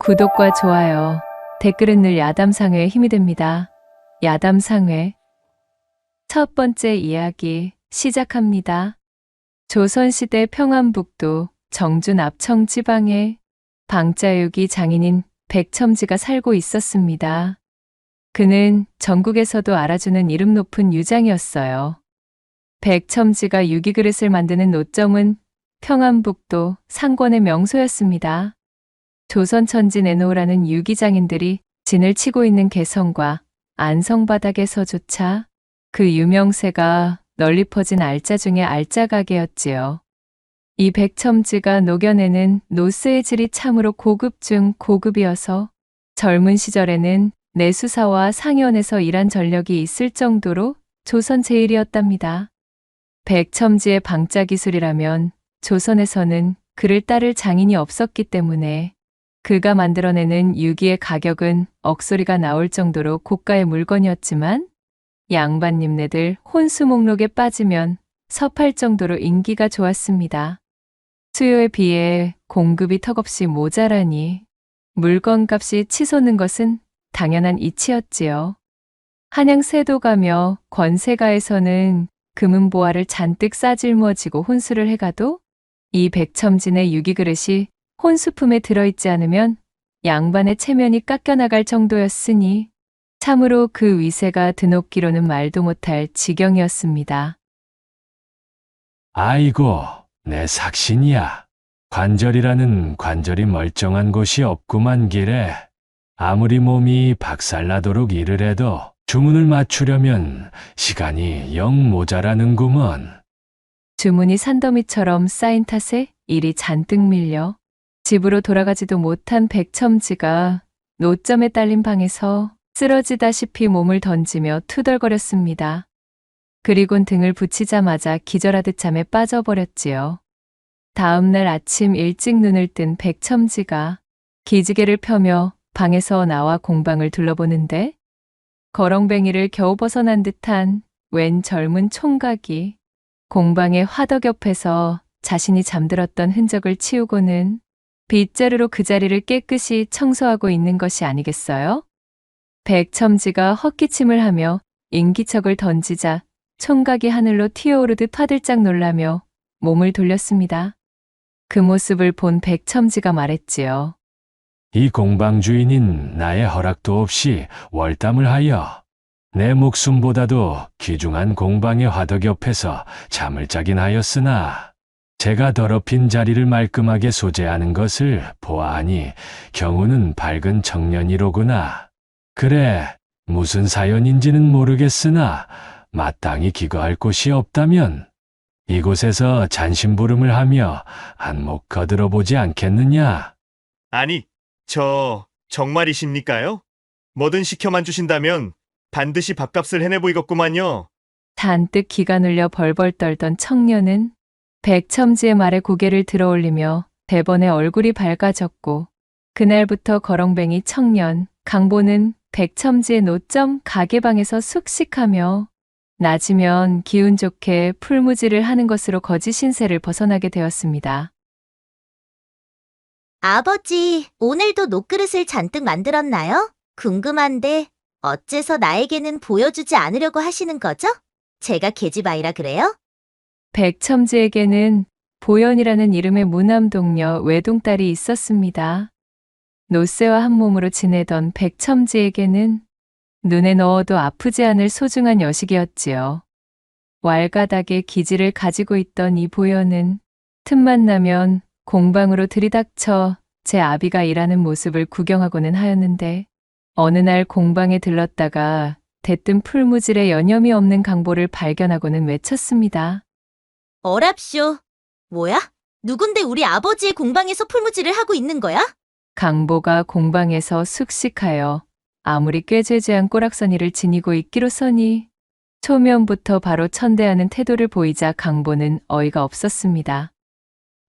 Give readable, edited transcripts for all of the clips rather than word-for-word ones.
구독과 좋아요, 댓글은 늘 야담상회의 힘이 됩니다. 야담상회. 첫 번째 이야기 시작합니다. 조선시대 평안북도 정주 납청 지방에 방자육이 장인인 백첨지가 살고 있었습니다. 그는 전국에서도 알아주는 이름 높은 유장이었어요. 백첨지가 유기그릇을 만드는 노점은 평안북도 상권의 명소였습니다. 조선천지 내놓으라는 유기장인들이 진을 치고 있는 개성과 안성바닥에서조차 그 유명세가 널리 퍼진 알짜 중의 알짜 가게였지요. 이 백첨지가 녹여내는 노스의 질이 참으로 고급 중 고급이어서 젊은 시절에는 내수사와 상현에서 일한 전력이 있을 정도로 조선 제일이었답니다. 백첨지의 방자 기술이라면 조선에서는 그를 따를 장인이 없었기 때문에 그가 만들어내는 유기의 가격은 억소리가 나올 정도로 고가의 물건이었지만 양반님네들 혼수 목록에 빠지면 섭할 정도로 인기가 좋았습니다. 수요에 비해 공급이 턱없이 모자라니 물건값이 치솟는 것은 당연한 이치였지요. 한양 세도가며 권세가에서는 금은보화를 잔뜩 싸질머지고 혼수를 해가도 이 백첨진의 유기그릇이 혼수품에 들어있지 않으면 양반의 체면이 깎여나갈 정도였으니 참으로 그 위세가 드높기로는 말도 못할 지경이었습니다. 아이고, 내 삭신이야. 관절이라는 관절이 멀쩡한 곳이 없구만 기래. 아무리 몸이 박살나도록 일을 해도 주문을 맞추려면 시간이 영 모자라는구먼. 주문이 산더미처럼 쌓인 탓에 일이 잔뜩 밀려 집으로 돌아가지도 못한 백첨지가 노점에 딸린 방에서 쓰러지다시피 몸을 던지며 투덜거렸습니다. 그리곤 등을 붙이자마자 기절하듯 잠에 빠져버렸지요. 다음 날 아침 일찍 눈을 뜬 백첨지가 기지개를 펴며 방에서 나와 공방을 둘러보는데 거렁뱅이를 겨우 벗어난 듯한 웬 젊은 총각이 공방의 화덕 옆에서 자신이 잠들었던 흔적을 치우고는 빗자루로 그 자리를 깨끗이 청소하고 있는 것이 아니겠어요? 백첨지가 헛기침을 하며 인기척을 던지자 총각이 하늘로 튀어오르듯 파들짝 놀라며 몸을 돌렸습니다. 그 모습을 본 백첨지가 말했지요. 이 공방 주인인 나의 허락도 없이 월담을 하여 내 목숨보다도 귀중한 공방의 화덕 옆에서 잠을 자긴 하였으나 제가 더럽힌 자리를 말끔하게 소재하는 것을 보아하니 경우는 밝은 청년이로구나. 그래, 무슨 사연인지는 모르겠으나 마땅히 기거할 곳이 없다면 이곳에서 잔심부름을 하며 안목 거들어 보지 않겠느냐? 아니, 정말이십니까요? 뭐든 시켜만 주신다면 반드시 밥값을 해내보이겠구만요. 잔뜩 기가 눌려 벌벌 떨던 청년은 백첨지의 말에 고개를 들어올리며 대번에 얼굴이 밝아졌고 그날부터 거렁뱅이 청년 강보는 백첨지의 노점 가게방에서 숙식하며 낮이면 기운 좋게 풀무지를 하는 것으로 거지 신세를 벗어나게 되었습니다. 아버지, 오늘도 녹그릇을 잔뜩 만들었나요? 궁금한데 어째서 나에게는 보여주지 않으려고 하시는 거죠? 제가 계집아이라 그래요? 백첨지에게는 보연이라는 이름의 무남동녀 외동딸이 있었습니다. 노쇠와 한 몸으로 지내던 백첨지에게는 눈에 넣어도 아프지 않을 소중한 여식이었지요. 왈가닥의 기질을 가지고 있던 이 보연은 틈만 나면 공방으로 들이닥쳐 제 아비가 일하는 모습을 구경하고는 하였는데 어느 날 공방에 들렀다가 대뜸 풀무질에 여념이 없는 강보를 발견하고는 외쳤습니다. 어랍쇼. 뭐야? 누군데 우리 아버지의 공방에서 풀무지를 하고 있는 거야? 강보가 공방에서 숙식하여 아무리 꾀죄죄한 꼬락서니를 지니고 있기로서니 초면부터 바로 천대하는 태도를 보이자 강보는 어이가 없었습니다.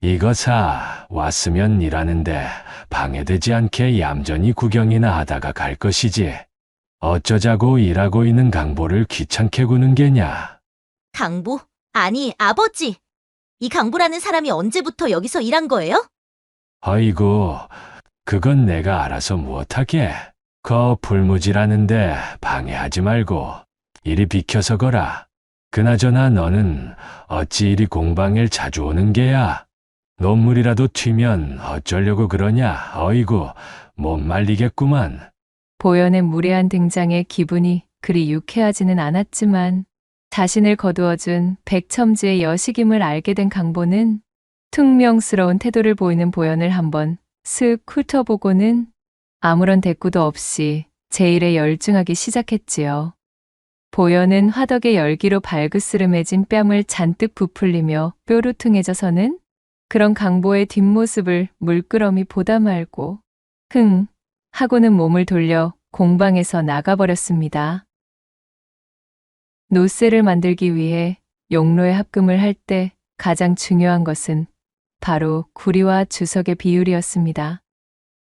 이거사 왔으면 일하는데 방해되지 않게 얌전히 구경이나 하다가 갈 것이지. 어쩌자고 일하고 있는 강보를 귀찮게 구는 게냐. 강보? 아니, 아버지. 이 강보라는 사람이 언제부터 여기서 일한 거예요? 아이고, 그건 내가 알아서 무엇하게. 거 불무지라는데 방해하지 말고 이리 비켜서 거라. 그나저나 너는 어찌 이리 공방에 자주 오는 게야? 논물이라도 튀면 어쩌려고 그러냐? 어이구, 못 말리겠구만. 보현의 무례한 등장에 기분이 그리 유쾌하지는 않았지만 자신을 거두어준 백첨지의 여식임을 알게 된 강보는 퉁명스러운 태도를 보이는 보현을 한번 슥 훑어보고는 아무런 대꾸도 없이 제 일에 열중하기 시작했지요. 보현은 화덕의 열기로 발그스름해진 뺨을 잔뜩 부풀리며 뾰루퉁해져서는 그런 강보의 뒷모습을 물끄러미 보다 말고 흥 하고는 몸을 돌려 공방에서 나가버렸습니다. 노쇠를 만들기 위해 용로에 합금을 할 때 가장 중요한 것은 바로 구리와 주석의 비율이었습니다.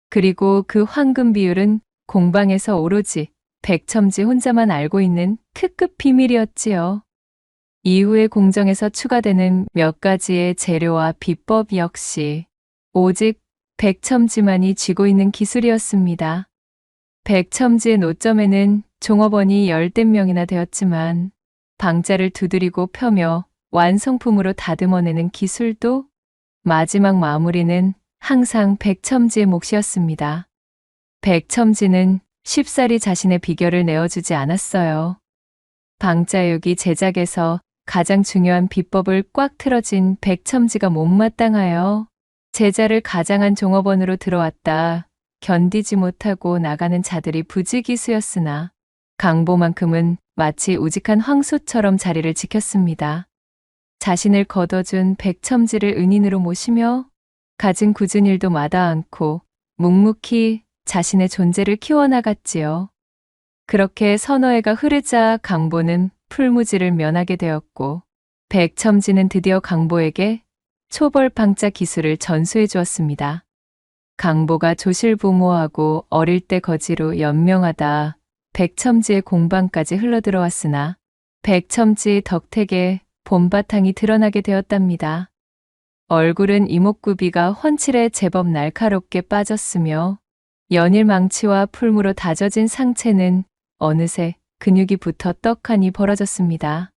그리고 그 황금 비율은 공방에서 오로지 백첨지 혼자만 알고 있는 특급 비밀이었지요. 이후의 공정에서 추가되는 몇 가지의 재료와 비법 역시 오직 백첨지만이 쥐고 있는 기술이었습니다. 백첨지의 노점에는 종업원이 10댓 명이나 되었지만 방자를 두드리고 펴며 완성품으로 다듬어내는 기술도 마지막 마무리는 항상 백첨지의 몫이었습니다. 백첨지는 쉽사리 자신의 비결을 내어주지 않았어요. 방자육이 제작에서 가장 중요한 비법을 꽉 틀어진 백첨지가 못마땅하여 제자를 가장한 종업원으로 들어왔다 견디지 못하고 나가는 자들이 부지기수였으나 강보만큼은 마치 우직한 황소처럼 자리를 지켰습니다. 자신을 거둬준 백첨지를 은인으로 모시며 갖은 굳은 일도 마다 않고 묵묵히 자신의 존재를 키워나갔지요. 그렇게 서너 해가 흐르자 강보는 풀무지를 면하게 되었고 백첨지는 드디어 강보에게 초벌방자 기술을 전수해 주었습니다. 강보가 조실부모하고 어릴 때 거지로 연명하다 백첨지의 공방까지 흘러들어왔으나 백첨지 덕택에 봄바탕이 드러나게 되었답니다. 얼굴은 이목구비가 훤칠해 제법 날카롭게 빠졌으며 연일 망치와 풀무로 다져진 상체는 어느새 근육이 붙어 떡하니 벌어졌습니다.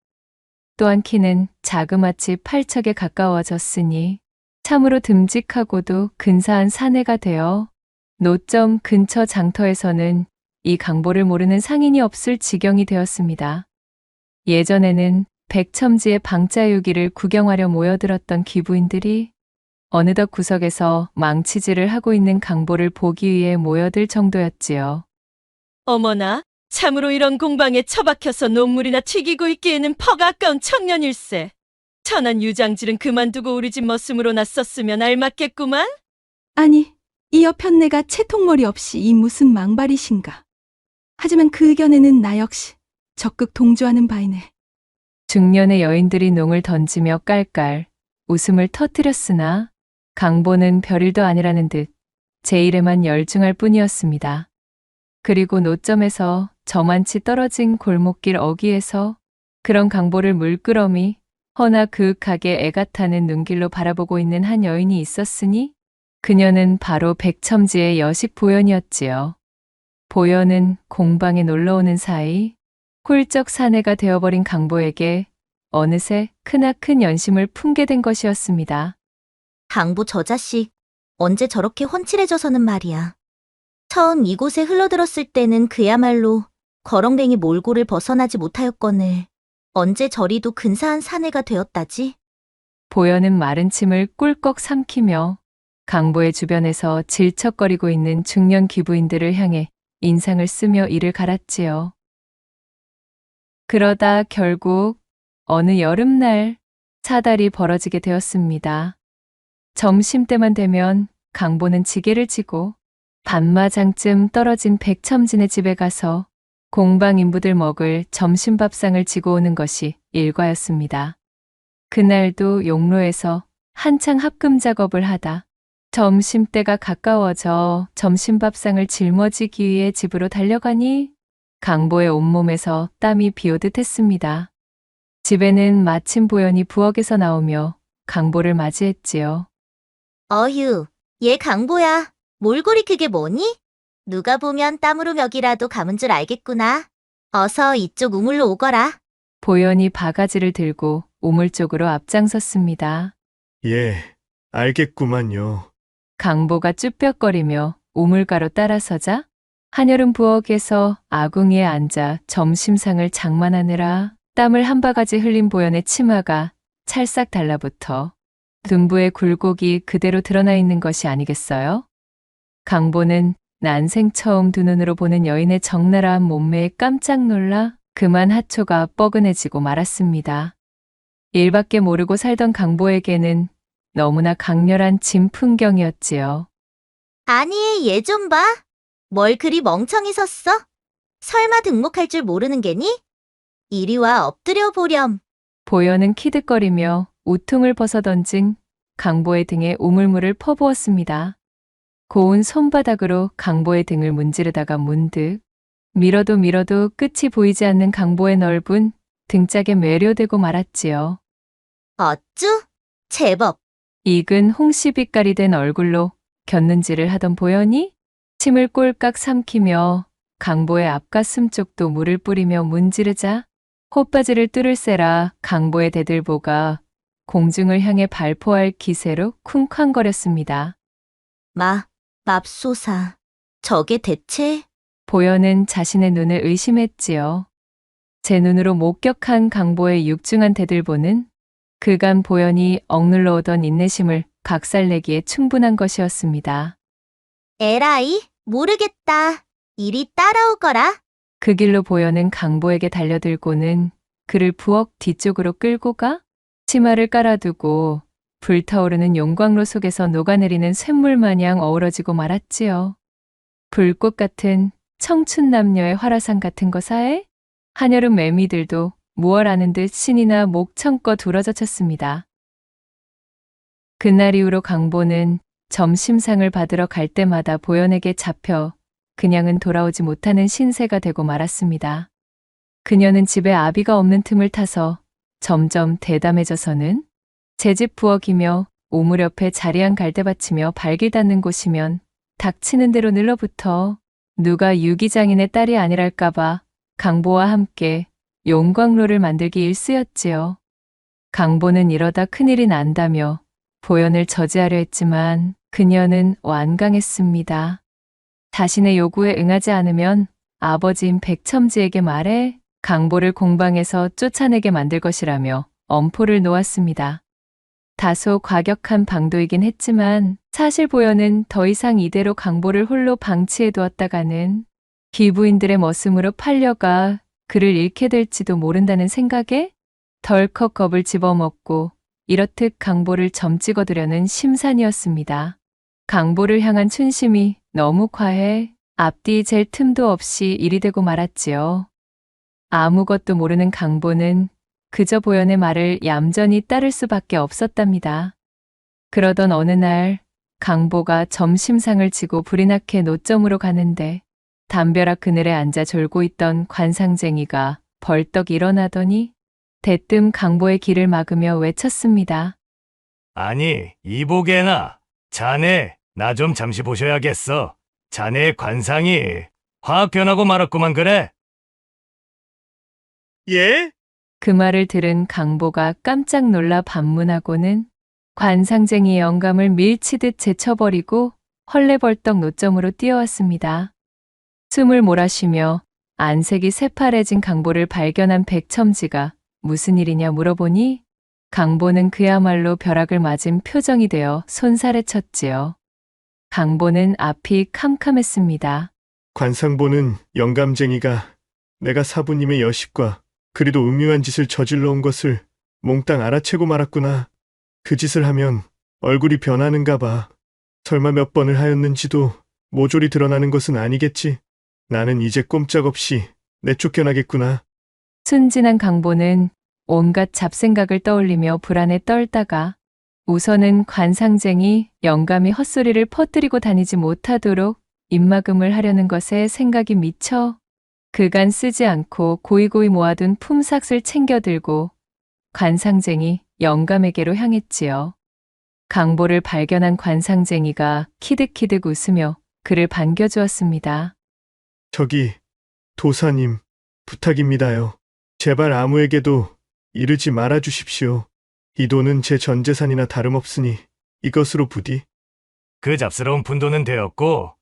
또한 키는 자그마치 팔척에 가까워졌으니 참으로 듬직하고도 근사한 사내가 되어 노점 근처 장터에서는 이 강보를 모르는 상인이 없을 지경이 되었습니다. 예전에는 백첨지의 방자유기를 구경하려 모여들었던 귀부인들이 어느덧 구석에서 망치질을 하고 있는 강보를 보기 위해 모여들 정도였지요. 어머나, 참으로 이런 공방에 처박혀서 논물이나 튀기고 있기에는 퍽 아까운 청년일세. 천한 유장질은 그만두고 우리 집 머슴으로 났었으면 알맞겠구만. 아니, 이 여편네가 채통머리 없이 이 무슨 망발이신가. 하지만 그 의견에는 나 역시 적극 동조하는 바이네. 중년의 여인들이 농을 던지며 깔깔 웃음을 터뜨렸으나 강보는 별일도 아니라는 듯 제 일에만 열중할 뿐이었습니다. 그리고 노점에서 저만치 떨어진 골목길 어귀에서 그런 강보를 물끄러미 허나 그윽하게 애가 타는 눈길로 바라보고 있는 한 여인이 있었으니 그녀는 바로 백첨지의 여식 보현이었지요. 보현은 공방에 놀러오는 사이 훌쩍 사내가 되어버린 강보에게 어느새 크나큰 연심을 품게 된 것이었습니다. 강보 저 자식 언제 저렇게 훤칠해져서는 말이야. 처음 이곳에 흘러들었을 때는 그야말로 거렁뱅이 몰골을 벗어나지 못하였거늘 언제 저리도 근사한 사내가 되었다지? 보현은 마른 침을 꿀꺽 삼키며 강보의 주변에서 질척거리고 있는 중년 귀부인들을 향해 인상을 쓰며 이를 갈았지요. 그러다 결국 어느 여름날 사달이 벌어지게 되었습니다. 점심때만 되면 강보는 지게를 지고 반마장쯤 떨어진 백첨진의 집에 가서 공방 인부들 먹을 점심밥상을 지고 오는 것이 일과였습니다. 그날도 용로에서 한창 합금 작업을 하다 점심때가 가까워져 점심밥상을 짊어지기 위해 집으로 달려가니 강보의 온몸에서 땀이 비오듯 했습니다. 집에는 마침 보현이 부엌에서 나오며 강보를 맞이했지요. 어휴, 얘 강보야. 몰골이 그게 뭐니? 누가 보면 땀으로 멱이라도 감은 줄 알겠구나. 어서 이쪽 우물로 오거라. 보현이 바가지를 들고 우물 쪽으로 앞장섰습니다. 예, 알겠구만요. 강보가 쭈뼛거리며 우물가로 따라서자 한여름 부엌에서 아궁이에 앉아 점심상을 장만하느라 땀을 한 바가지 흘린 보현의 치마가 찰싹 달라붙어 둔부의 굴곡이 그대로 드러나 있는 것이 아니겠어요? 강보는 난생 처음 두 눈으로 보는 여인의 적나라한 몸매에 깜짝 놀라 그만 하초가 뻐근해지고 말았습니다. 일밖에 모르고 살던 강보에게는 너무나 강렬한 진풍경이었지요. 아니, 얘 좀 봐. 뭘 그리 멍청이 섰어? 설마 등목할 줄 모르는 게니? 이리 와 엎드려 보렴. 보현은 키득거리며 우퉁을 벗어던진 강보의 등에 우물물을 퍼부었습니다. 고운 손바닥으로 강보의 등을 문지르다가 문득 밀어도 밀어도 끝이 보이지 않는 강보의 넓은 등짝에 매료되고 말았지요. 어쭈? 제법. 익은 홍시빛깔이 된 얼굴로 곁눈질을 하던 보현이 침을 꼴깍 삼키며 강보의 앞가슴 쪽도 물을 뿌리며 문지르자 콧바지를 뚫을세라 강보의 대들보가 공중을 향해 발포할 기세로 쿵쾅거렸습니다. 맙소사. 저게 대체? 보현은 자신의 눈을 의심했지요. 제 눈으로 목격한 강보의 육중한 대들보는 그간 보현이 억눌러 오던 인내심을 박살내기에 충분한 것이었습니다. 에라이, 모르겠다. 이리 따라오거라. 그 길로 보현은 강보에게 달려들고는 그를 부엌 뒤쪽으로 끌고 가 치마를 깔아두고 불타오르는 용광로 속에서 녹아내리는 쇳물 마냥 어우러지고 말았지요. 불꽃 같은 청춘 남녀의 화라산 같은 거사에 한여름 매미들도 무얼 아는 듯 신이나 목청껏 우러져쳤습니다. 그날 이후로 강보는 점심상을 받으러 갈 때마다 보현에게 잡혀 그냥은 돌아오지 못하는 신세가 되고 말았습니다. 그녀는 집에 아비가 없는 틈을 타서 점점 대담해져서는 제 집 부엌이며 우물 옆에 자리한 갈대밭이며 발길 닿는 곳이면 닥치는 대로 늘러붙어 누가 유기장인의 딸이 아니랄까봐 강보와 함께 용광로를 만들기 일쑤였지요. 강보는 이러다 큰일이 난다며 보현을 저지하려 했지만 그녀는 완강했습니다. 자신의 요구에 응하지 않으면 아버지인 백첨지에게 말해 강보를 공방에서 쫓아내게 만들 것이라며 엄포를 놓았습니다. 다소 과격한 방도이긴 했지만 사실 보현은 더 이상 이대로 강보를 홀로 방치해 두었다가는 기부인들의 머슴으로 팔려가 그를 잃게 될지도 모른다는 생각에 덜컥 겁을 집어먹고 이렇듯 강보를 점 찍어두려는 심산이었습니다. 강보를 향한 춘심이 너무 과해 앞뒤 잴 틈도 없이 일이 되고 말았지요. 아무것도 모르는 강보는 그저 보현의 말을 얌전히 따를 수밖에 없었답니다. 그러던 어느 날 강보가 점심상을 지고 불이 나게 노점으로 가는데 담벼락 그늘에 앉아 졸고 있던 관상쟁이가 벌떡 일어나더니 대뜸 강보의 길을 막으며 외쳤습니다. 아니, 이보게나. 자네, 나 좀 잠시 보셔야겠어. 자네의 관상이 확 변하고 말았구만 그래. 예? 그 말을 들은 강보가 깜짝 놀라 반문하고는 관상쟁이의 영감을 밀치듯 제쳐버리고 헐레벌떡 노점으로 뛰어왔습니다. 숨을 몰아쉬며 안색이 새파래진 강보를 발견한 백첨지가 무슨 일이냐 물어보니 강보는 그야말로 벼락을 맞은 표정이 되어 손살에 쳤지요. 강보는 앞이 캄캄했습니다. 관상보는 영감쟁이가 내가 사부님의 여식과 그리도 음흉한 짓을 저질러 온 것을 몽땅 알아채고 말았구나. 그 짓을 하면 얼굴이 변하는가 봐. 설마 몇 번을 하였는지도 모조리 드러나는 것은 아니겠지. 나는 이제 꼼짝없이 내쫓겨나겠구나. 순진한 강보는 온갖 잡생각을 떠올리며 불안에 떨다가 우선은 관상쟁이 영감이 헛소리를 퍼뜨리고 다니지 못하도록 입막음을 하려는 것에 생각이 미쳐 그간 쓰지 않고 고이고이 모아둔 품삯을 챙겨들고 관상쟁이 영감에게로 향했지요. 강보를 발견한 관상쟁이가 키득키득 웃으며 그를 반겨주었습니다. 저기, 도사님, 부탁입니다요. 제발 아무에게도 이르지 말아 주십시오. 이 돈은 제 전 재산이나 다름없으니 이것으로 부디. 그 잡스러운 푼돈은 되었고,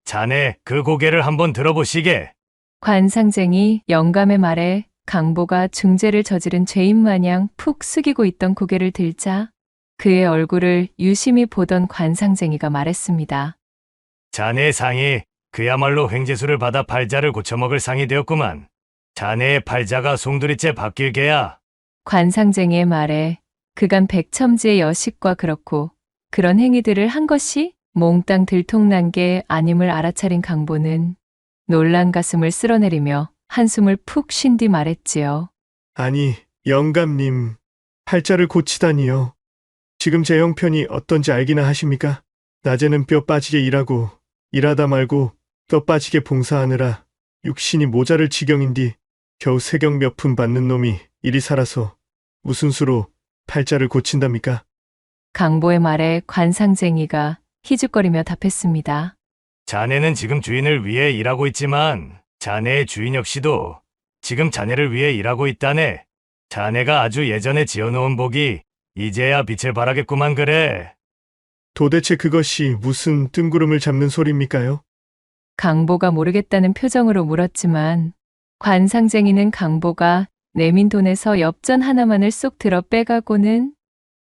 자네 그 고개를 한번 들어보시게. 관상쟁이 영감의 말에 강보가 중죄를 저지른 죄인 마냥 푹 숙이고 있던 고개를 들자 그의 얼굴을 유심히 보던 관상쟁이가 말했습니다. 자네의 상이 그야말로 횡재수를 받아 팔자를 고쳐먹을 상이 되었구만. 자네의 팔자가 송두리째 바뀔 게야. 관상쟁이의 말에 그간 백첨지의 여식과 그렇고 그런 행위들을 한 것이 몽땅 들통난 게 아님을 알아차린 강보는 놀란 가슴을 쓸어내리며 한숨을 푹 쉰 뒤 말했지요. 아니, 영감님, 팔자를 고치다니요. 지금 제 형편이 어떤지 알기나 하십니까? 낮에는 뼈 빠지게 일하고 일하다 말고 뼈 빠지게 봉사하느라 육신이 모자랄 지경인디 겨우 세경 몇 푼 받는 놈이 이리 살아서 무슨 수로 팔자를 고친답니까? 강보의 말에 관상쟁이가 희죽거리며 답했습니다. 자네는 지금 주인을 위해 일하고 있지만 자네의 주인 역시도 지금 자네를 위해 일하고 있다네. 자네가 아주 예전에 지어놓은 복이 이제야 빛을 발하겠구만 그래. 도대체 그것이 무슨 뜬구름을 잡는 소리입니까요? 강보가 모르겠다는 표정으로 물었지만 관상쟁이는 강보가 내민 돈에서 엽전 하나만을 쏙 들어 빼가고는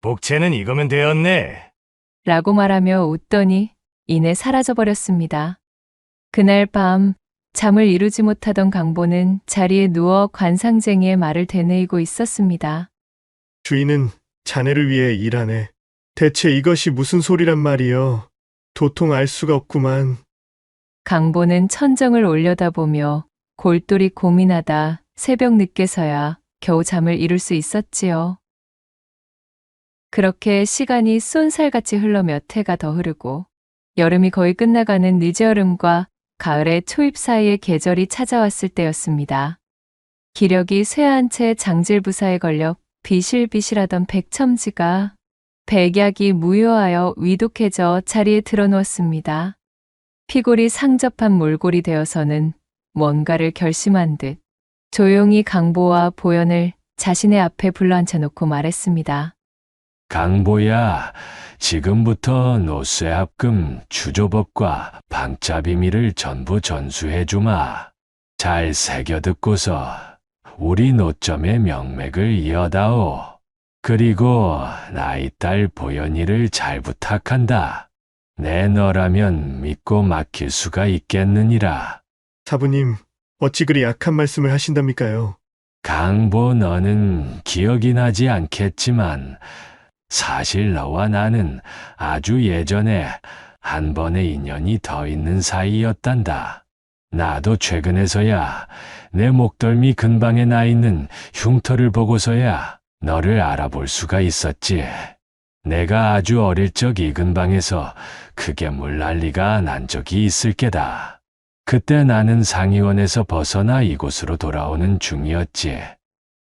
복채는 이거면 되었네. 라고 말하며 웃더니 이내 사라져버렸습니다. 그날 밤 잠을 이루지 못하던 강보는 자리에 누워 관상쟁이의 말을 되뇌이고 있었습니다. 주인은 자네를 위해 일하네. 대체 이것이 무슨 소리란 말이여. 도통 알 수가 없구만. 강보는 천정을 올려다보며 골똘히 고민하다 새벽 늦게서야 겨우 잠을 이룰 수 있었지요. 그렇게 시간이 쏜살같이 흘러 몇 해가 더 흐르고 여름이 거의 끝나가는 늦여름과 가을의 초입 사이에 계절이 찾아왔을 때였습니다. 기력이 쇠한 채 장질부사에 걸려 비실비실하던 백첨지가 백약이 무효하여 위독해져 자리에 드러누웠습니다. 피골이 상접한 몰골이 되어서는 뭔가를 결심한 듯 조용히 강보와 보현을 자신의 앞에 불러앉혀놓고 말했습니다. 강보야, 지금부터 노쇠 합금 주조법과 방자 비밀을 전부 전수해주마. 잘 새겨듣고서 우리 노점의 명맥을 이어다오. 그리고 나이 딸 보현이를 잘 부탁한다. 내 너라면 믿고 맡길 수가 있겠느니라. 사부님, 어찌 그리 약한 말씀을 하신답니까요? 강보 너는 기억이 나지 않겠지만 사실 너와 나는 아주 예전에 한 번의 인연이 더 있는 사이였단다. 나도 최근에서야 내 목덜미 근방에 나 있는 흉터를 보고서야 너를 알아볼 수가 있었지. 내가 아주 어릴 적 이 근방에서 크게 물난리가 난 적이 있을 게다. 그때 나는 상의원에서 벗어나 이곳으로 돌아오는 중이었지.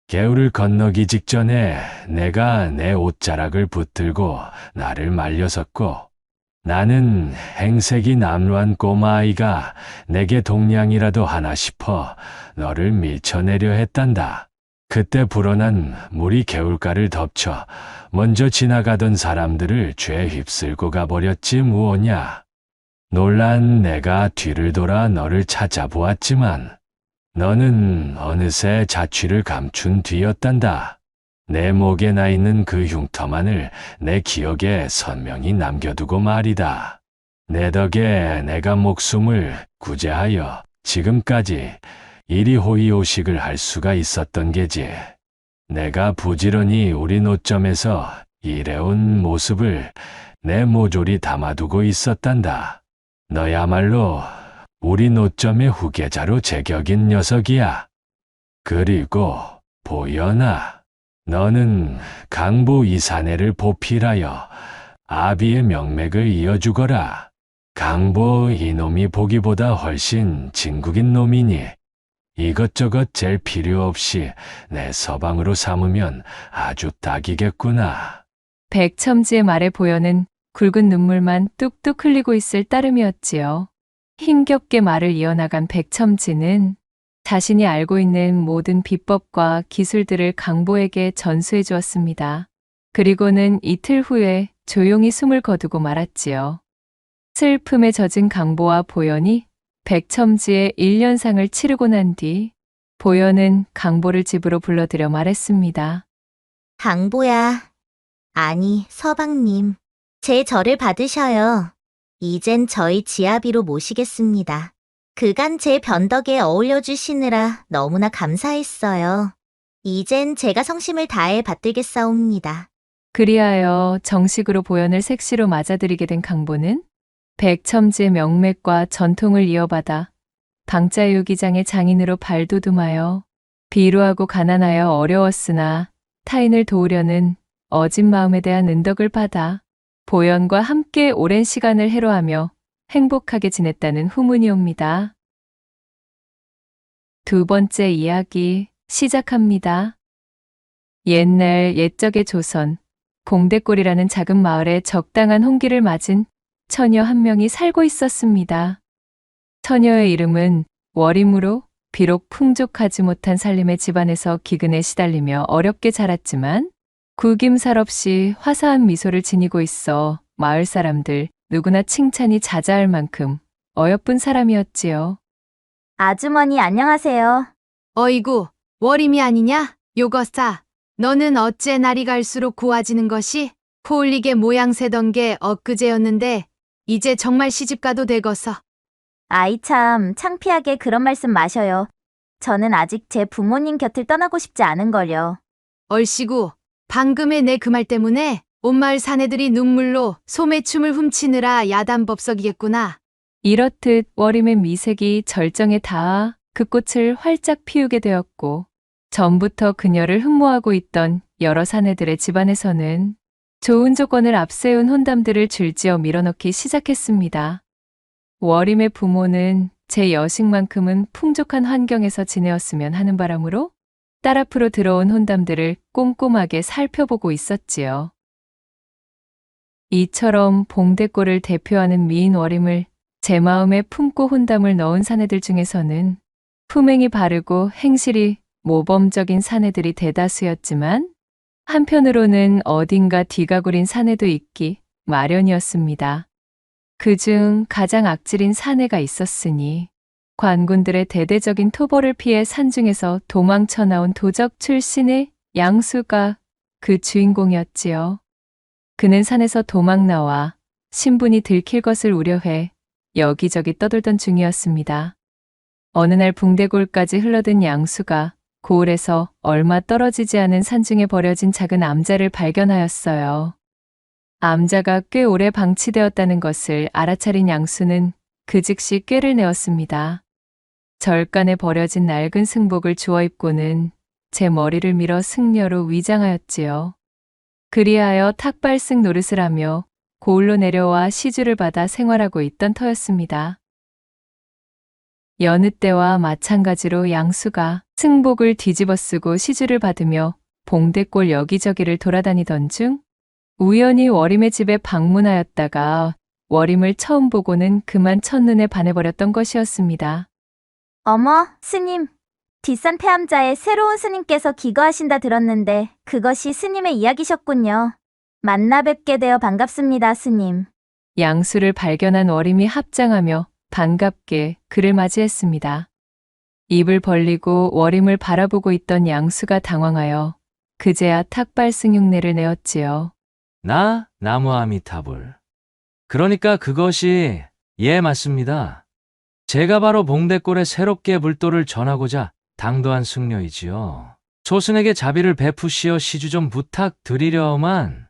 개울을 건너기 직전에 내가 내 옷자락을 붙들고 나를 말렸었고, 나는 행색이 남루한 꼬마아이가 내게 동냥이라도 하나 싶어 너를 밀쳐내려 했단다. 그때 불어난 물이 개울가를 덮쳐 먼저 지나가던 사람들을 죄 휩쓸고 가버렸지 무엇냐. 놀란 내가 뒤를 돌아 너를 찾아보았지만 너는 어느새 자취를 감춘 뒤였단다. 내 목에 나 있는 그 흉터만을 내 기억에 선명히 남겨두고 말이다. 내 덕에 내가 목숨을 구제하여 지금까지 이리 호의호식을 할 수가 있었던 게지. 내가 부지런히 우리 노점에서 일해온 모습을 내 모조리 담아두고 있었단다. 너야말로 우리 노점의 후계자로 제격인 녀석이야. 그리고 보연아, 너는 강보 이사내를 보필하여 아비의 명맥을 이어주거라. 강보 이놈이 보기보다 훨씬 진국인 놈이니 이것저것 잴 필요 없이 내 서방으로 삼으면 아주 딱이겠구나. 백첨지의 말에 보여는 굵은 눈물만 뚝뚝 흘리고 있을 따름이었지요. 힘겹게 말을 이어나간 백첨지는 자신이 알고 있는 모든 비법과 기술들을 강보에게 전수해 주었습니다. 그리고는 이틀 후에 조용히 숨을 거두고 말았지요. 슬픔에 젖은 강보와 보현이 백첨지의 1년상을 치르고 난 뒤 보현은 강보를 집으로 불러들여 말했습니다. 강보야, 아니 서방님, 제 절을 받으셔요. 이젠 저희 지아비로 모시겠습니다. 그간 제 변덕에 어울려 주시느라 너무나 감사했어요. 이젠 제가 성심을 다해 받들겠사옵니다. 그리하여 정식으로 보현을 색시로 맞아들이게 된 강보는 백첨지의 명맥과 전통을 이어받아 방자유기장의 장인으로 발돋움하여 비루하고 가난하여 어려웠으나 타인을 도우려는 어진 마음에 대한 은덕을 받아 보현과 함께 오랜 시간을 해로하며 행복하게 지냈다는 후문이옵니다. 두 번째 이야기 시작합니다. 옛날 옛적의 조선, 봉대골이라는 작은 마을에 적당한 홍기를 맞은 처녀 한 명이 살고 있었습니다. 처녀의 이름은 월임으로 비록 풍족하지 못한 살림의 집안에서 기근에 시달리며 어렵게 자랐지만 구김살 없이 화사한 미소를 지니고 있어 마을 사람들 누구나 칭찬이 자자할 만큼 어여쁜 사람이었지요. 아주머니 안녕하세요. 어이구, 월임이 아니냐? 요거싸. 너는 어째 날이 갈수록 고와지는 것이? 코올리게 모양새던 게 엊그제였는데 이제 정말 시집가도 되겠어. 아이 참 창피하게 그런 말씀 마셔요. 저는 아직 제 부모님 곁을 떠나고 싶지 않은걸요. 얼씨구, 방금의 내 그 말 때문에 온 마을 사내들이 눈물로 소매춤을 훔치느라 야단법석이겠구나. 이렇듯 월임의 미색이 절정에 닿아 그 꽃을 활짝 피우게 되었고 전부터 그녀를 흠모하고 있던 여러 사내들의 집안에서는 좋은 조건을 앞세운 혼담들을 줄지어 밀어넣기 시작했습니다. 월임의 부모는 제 여식만큼은 풍족한 환경에서 지내었으면 하는 바람으로 딸 앞으로 들어온 혼담들을 꼼꼼하게 살펴보고 있었지요. 이처럼 봉대골을 대표하는 미인 월임을 제 마음에 품고 혼담을 넣은 사내들 중에서는 품행이 바르고 행실이 모범적인 사내들이 대다수였지만 한편으로는 어딘가 뒤가 구린 사내도 있기 마련이었습니다. 그중 가장 악질인 사내가 있었으니 관군들의 대대적인 토벌을 피해 산중에서 도망쳐 나온 도적 출신의 양수가 그 주인공이었지요. 그는 산에서 도망 나와 신분이 들킬 것을 우려해 여기저기 떠돌던 중이었습니다. 어느 날 붕대골까지 흘러든 양수가 고을에서 얼마 떨어지지 않은 산중에 버려진 작은 암자를 발견하였어요. 암자가 꽤 오래 방치되었다는 것을 알아차린 양수는 그 즉시 꾀를 내었습니다. 절간에 버려진 낡은 승복을 주워 입고는 제 머리를 밀어 승려로 위장하였지요. 그리하여 탁발승 노릇을 하며 고을로 내려와 시주를 받아 생활하고 있던 터였습니다. 여느 때와 마찬가지로 양수가 승복을 뒤집어 쓰고 시주를 받으며 봉대골 여기저기를 돌아다니던 중 우연히 월임의 집에 방문하였다가 월임을 처음 보고는 그만 첫눈에 반해버렸던 것이었습니다. 어머, 스님. 뒷산 폐암자에 새로운 스님께서 기거하신다 들었는데 그것이 스님의 이야기셨군요. 만나 뵙게 되어 반갑습니다, 스님. 양수를 발견한 월임이 합장하며 반갑게 그를 맞이했습니다. 입을 벌리고 월임을 바라보고 있던 양수가 당황하여 그제야 탁발승 흉내를 내었지요. 나 나무 아미타불. 그러니까 그것이 예 맞습니다. 제가 바로 봉대골에 새롭게 불도를 전하고자 당도한 승려이지요. 조승에게 자비를 베푸시어 시주 좀 부탁드리려만.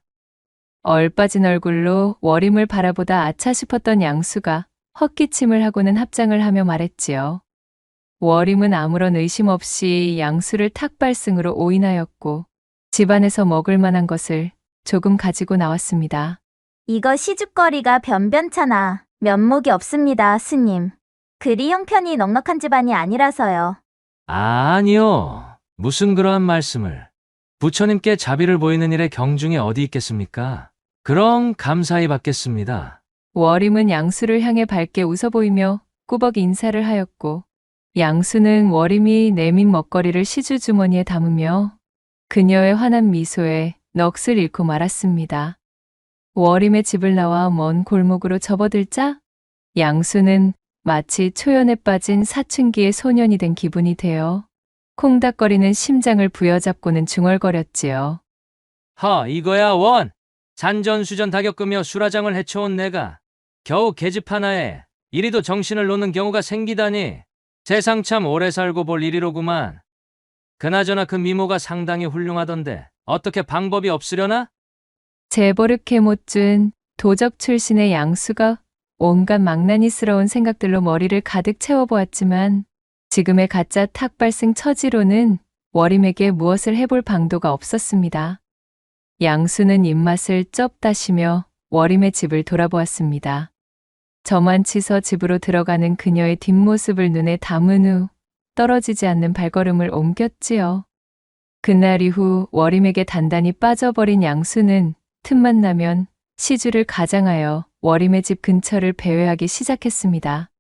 얼빠진 얼굴로 월임을 바라보다 아차 싶었던 양수가 헛기침을 하고는 합장을 하며 말했지요. 월임은 아무런 의심 없이 양수를 탁발승으로 오인하였고 집안에서 먹을 만한 것을 조금 가지고 나왔습니다. 이거 시주거리가 변변찮아 면목이 없습니다, 스님. 그리 형편이 넉넉한 집안이 아니라서요. 아니요. 무슨 그러한 말씀을. 부처님께 자비를 보이는 일에 경중이 어디 있겠습니까? 그럼 감사히 받겠습니다. 워림은 양수를 향해 밝게 웃어 보이며 꾸벅 인사를 하였고, 양수는 워림이 내민 먹거리를 시주 주머니에 담으며 그녀의 환한 미소에 넋을 잃고 말았습니다. 워림의 집을 나와 먼 골목으로 접어들자 양수는 마치 초연에 빠진 사춘기의 소년이 된 기분이 되어 콩닥거리는 심장을 부여잡고는 중얼거렸지요. 이거야 원! 산전수전 다 겪으며 수라장을 헤쳐온 내가 겨우 계집 하나에 이리도 정신을 놓는 경우가 생기다니 세상 참 오래 살고 볼 일이로구만. 그나저나 그 미모가 상당히 훌륭하던데 어떻게 방법이 없으려나? 재버릇해 못 준 도적 출신의 양수가 온갖 망나니스러운 생각들로 머리를 가득 채워보았지만 지금의 가짜 탁발승 처지로는 워림에게 무엇을 해볼 방도가 없었습니다. 양수는 입맛을 쩝 다시며 워림의 집을 돌아보았습니다. 저만치서 집으로 들어가는 그녀의 뒷모습을 눈에 담은 후 떨어지지 않는 발걸음을 옮겼지요. 그날 이후 워림에게 단단히 빠져버린 양수는 틈만 나면 시주를 가장하여 워림의 집 근처를 배회하기 시작했습니다.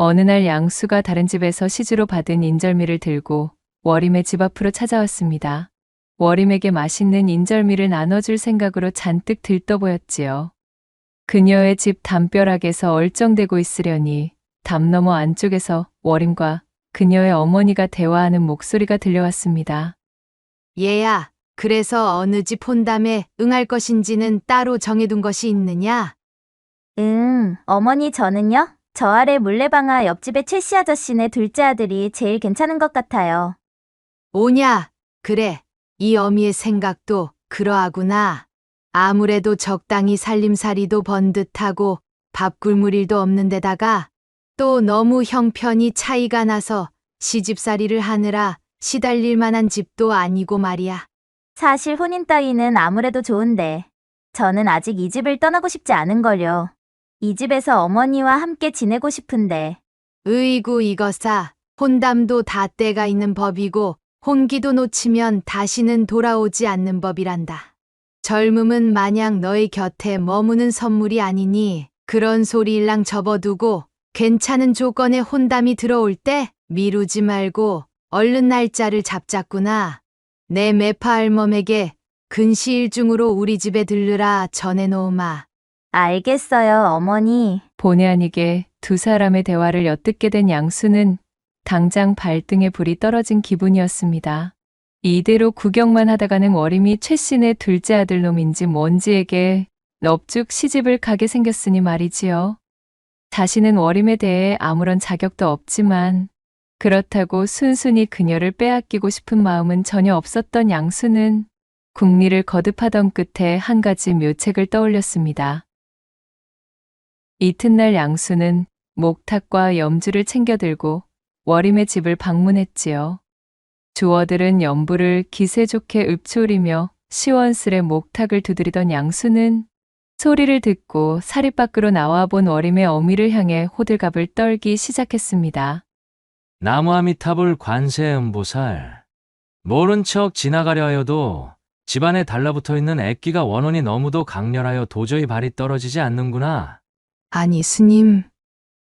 어느 날 양수가 다른 집에서 시주로 받은 인절미를 들고 워림의 집 앞으로 찾아왔습니다. 워림에게 맛있는 인절미를 나눠줄 생각으로 잔뜩 들떠 보였지요. 그녀의 집 담벼락에서 얼쩡대고 있으려니 담 너머 안쪽에서 워림과 그녀의 어머니가 대화하는 목소리가 들려왔습니다. 얘야, 그래서 어느 집 혼담에 응할 것인지는 따로 정해둔 것이 있느냐? 어머니 저는요? 저 아래 물레방아 옆집의 최씨 아저씨네 둘째 아들이 제일 괜찮은 것 같아요. 오냐? 그래, 이 어미의 생각도 그러하구나. 아무래도 적당히 살림살이도 번듯하고 밥 굶을 일도 없는 데다가 또 너무 형편이 차이가 나서 시집살이를 하느라 시달릴 만한 집도 아니고 말이야. 사실 혼인 따위는 아무래도 좋은데 저는 아직 이 집을 떠나고 싶지 않은걸요. 이 집에서 어머니와 함께 지내고 싶은데. 으이구 이거사, 혼담도 다 때가 있는 법이고 혼기도 놓치면 다시는 돌아오지 않는 법이란다. 젊음은 마냥 너의 곁에 머무는 선물이 아니니 그런 소리 일랑 접어두고 괜찮은 조건의 혼담이 들어올 때 미루지 말고 얼른 날짜를 잡자꾸나. 내 매파 할멈에게 근시일 중으로 우리 집에 들르라 전해놓으마. 알겠어요, 어머니. 본의 아니게 두 사람의 대화를 엿듣게 된 양수는 당장 발등에 불이 떨어진 기분이었습니다. 이대로 구경만 하다가는 워림이 최씨네 둘째 아들 놈인지 뭔지에게 넙죽 시집을 가게 생겼으니 말이지요. 자신은 워림에 대해 아무런 자격도 없지만 그렇다고 순순히 그녀를 빼앗기고 싶은 마음은 전혀 없었던 양수는 궁리를 거듭하던 끝에 한 가지 묘책을 떠올렸습니다. 이튿날 양수는 목탁과 염주를 챙겨 들고 워림의 집을 방문했지요. 주어들은 연부를 기세 좋게 읊조리며 시원스레 목탁을 두드리던 양수는 소리를 듣고 사립 밖으로 나와 본 워림의 어미를 향해 호들갑을 떨기 시작했습니다. 나무아미타불 관세음보살. 모른 척 지나가려 하여도 집안에 달라붙어 있는 애끼가 원혼이 너무도 강렬하여 도저히 발이 떨어지지 않는구나. 아니 스님,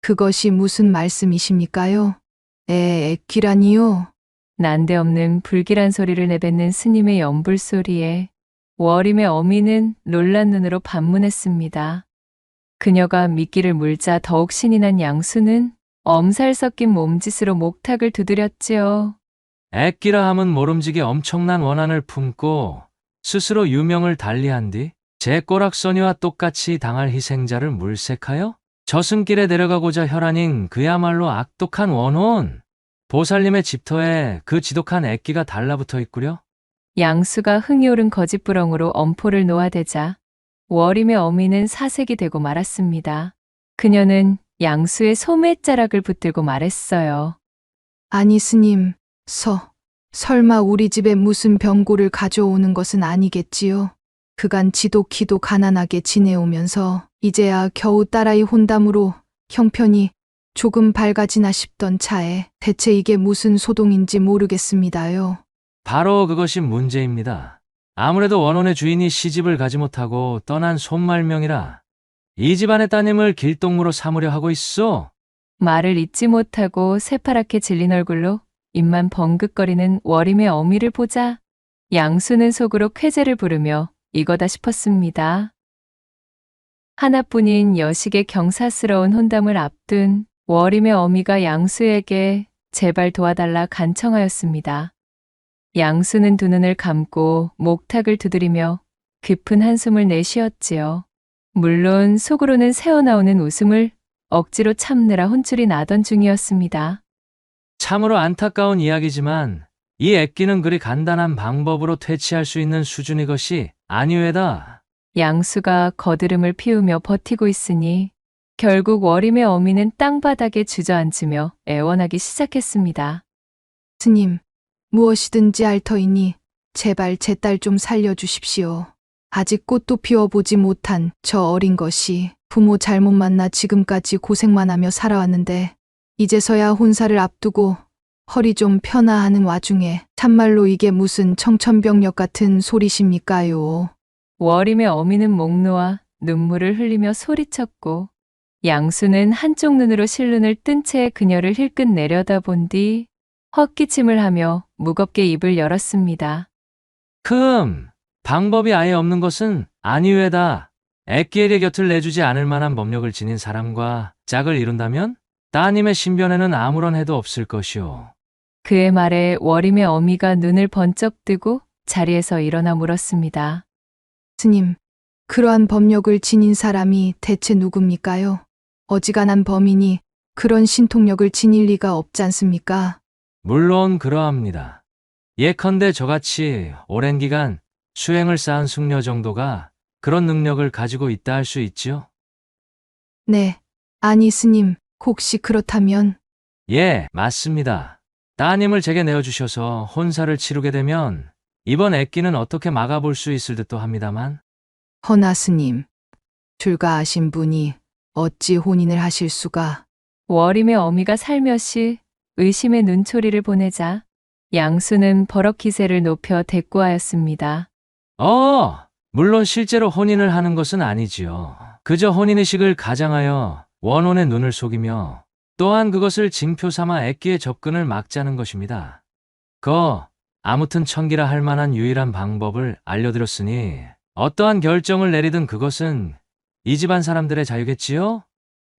그것이 무슨 말씀이십니까요? 애기라니요? 난데없는 불길한 소리를 내뱉는 스님의 연불 소리에 워림의 어미는 놀란 눈으로 반문했습니다. 그녀가 미끼를 물자 더욱 신이 난 양수는 엄살 섞인 몸짓으로 목탁을 두드렸지요. 애끼라 함은 모름지기 엄청난 원한을 품고 스스로 유명을 달리한 뒤 제 꼬락서니와 똑같이 당할 희생자를 물색하여 저승길에 내려가고자 혈안인 그야말로 악독한 원혼. 보살님의 집터에 그 지독한 애끼가 달라붙어 있구려. 양수가 흥이 오른 거짓부렁으로 엄포를 놓아대자 워림의 어미는 사색이 되고 말았습니다. 그녀는 양수의 소매자락을 붙들고 말했어요. 아니 스님, 설마 우리 집에 무슨 병고를 가져오는 것은 아니겠지요? 그간 지독히도 가난하게 지내오면서 이제야 겨우 딸아이 혼담으로 형편이 조금 밝아지나 싶던 차에 대체 이게 무슨 소동인지 모르겠습니다요. 바로 그것이 문제입니다. 아무래도 원혼의 주인이 시집을 가지 못하고 떠난 손말명이라 이 집안의 따님을 길동무로 삼으려 하고 있어. 말을 잇지 못하고 새파랗게 질린 얼굴로 입만 벙긋거리는 월임의 어미를 보자 양수는 속으로 쾌재를 부르며 이거다 싶었습니다. 하나뿐인 여식의 경사스러운 혼담을 앞둔 월임의 어미가 양수에게 제발 도와달라 간청하였습니다. 양수는 두 눈을 감고 목탁을 두드리며 깊은 한숨을 내쉬었지요. 물론 속으로는 새어나오는 웃음을 억지로 참느라 혼쭐이 나던 중이었습니다. 참으로 안타까운 이야기지만 이 애끼는 그리 간단한 방법으로 퇴치할 수 있는 수준의 것이 아니외다. 양수가 거드름을 피우며 버티고 있으니 결국 월임의 어미는 땅바닥에 주저앉으며 애원하기 시작했습니다. 스님, 무엇이든지 알 터이니 제발 제 딸 좀 살려주십시오. 아직 꽃도 피워보지 못한 저 어린 것이 부모 잘못 만나 지금까지 고생만 하며 살아왔는데 이제서야 혼사를 앞두고 허리 좀 펴나 하는 와중에 참말로 이게 무슨 청천벽력 같은 소리십니까요? 월임의 어미는 목 놓아 눈물을 흘리며 소리쳤고 양수는 한쪽 눈으로 실눈을 뜬 채 그녀를 힐끗 내려다본 뒤 헛기침을 하며 무겁게 입을 열었습니다. 방법이 아예 없는 것은 아니외다. 애끼에게 곁을 내주지 않을 만한 법력을 지닌 사람과 짝을 이룬다면 따님의 신변에는 아무런 해도 없을 것이오. 그의 말에 월임의 어미가 눈을 번쩍 뜨고 자리에서 일어나 물었습니다. 스님, 그러한 법력을 지닌 사람이 대체 누굽니까요? 어지간한 범인이 그런 신통력을 지닐 리가 없지 않습니까? 물론 그러합니다. 예컨대 저같이 오랜 기간 수행을 쌓은 숙녀 정도가 그런 능력을 가지고 있다 할 수 있지요? 네, 아니 스님, 혹시 그렇다면 예, 맞습니다. 따님을 제게 내어주셔서 혼사를 치르게 되면 이번 애끼는 어떻게 막아볼 수 있을 듯도 합니다만. 허나 스님, 출가하신 분이 어찌 혼인을 하실 수가? 월임의 어미가 살며시 의심의 눈초리를 보내자 양수는 버럭 기세를 높여 대꾸하였습니다. 물론 실제로 혼인을 하는 것은 아니지요. 그저 혼인의식을 가장하여 원혼의 눈을 속이며 또한 그것을 징표 삼아 애끼의 접근을 막자는 것입니다. 아무튼 천기라 할 만한 유일한 방법을 알려드렸으니 어떠한 결정을 내리든 그것은 이 집안 사람들의 자유겠지요?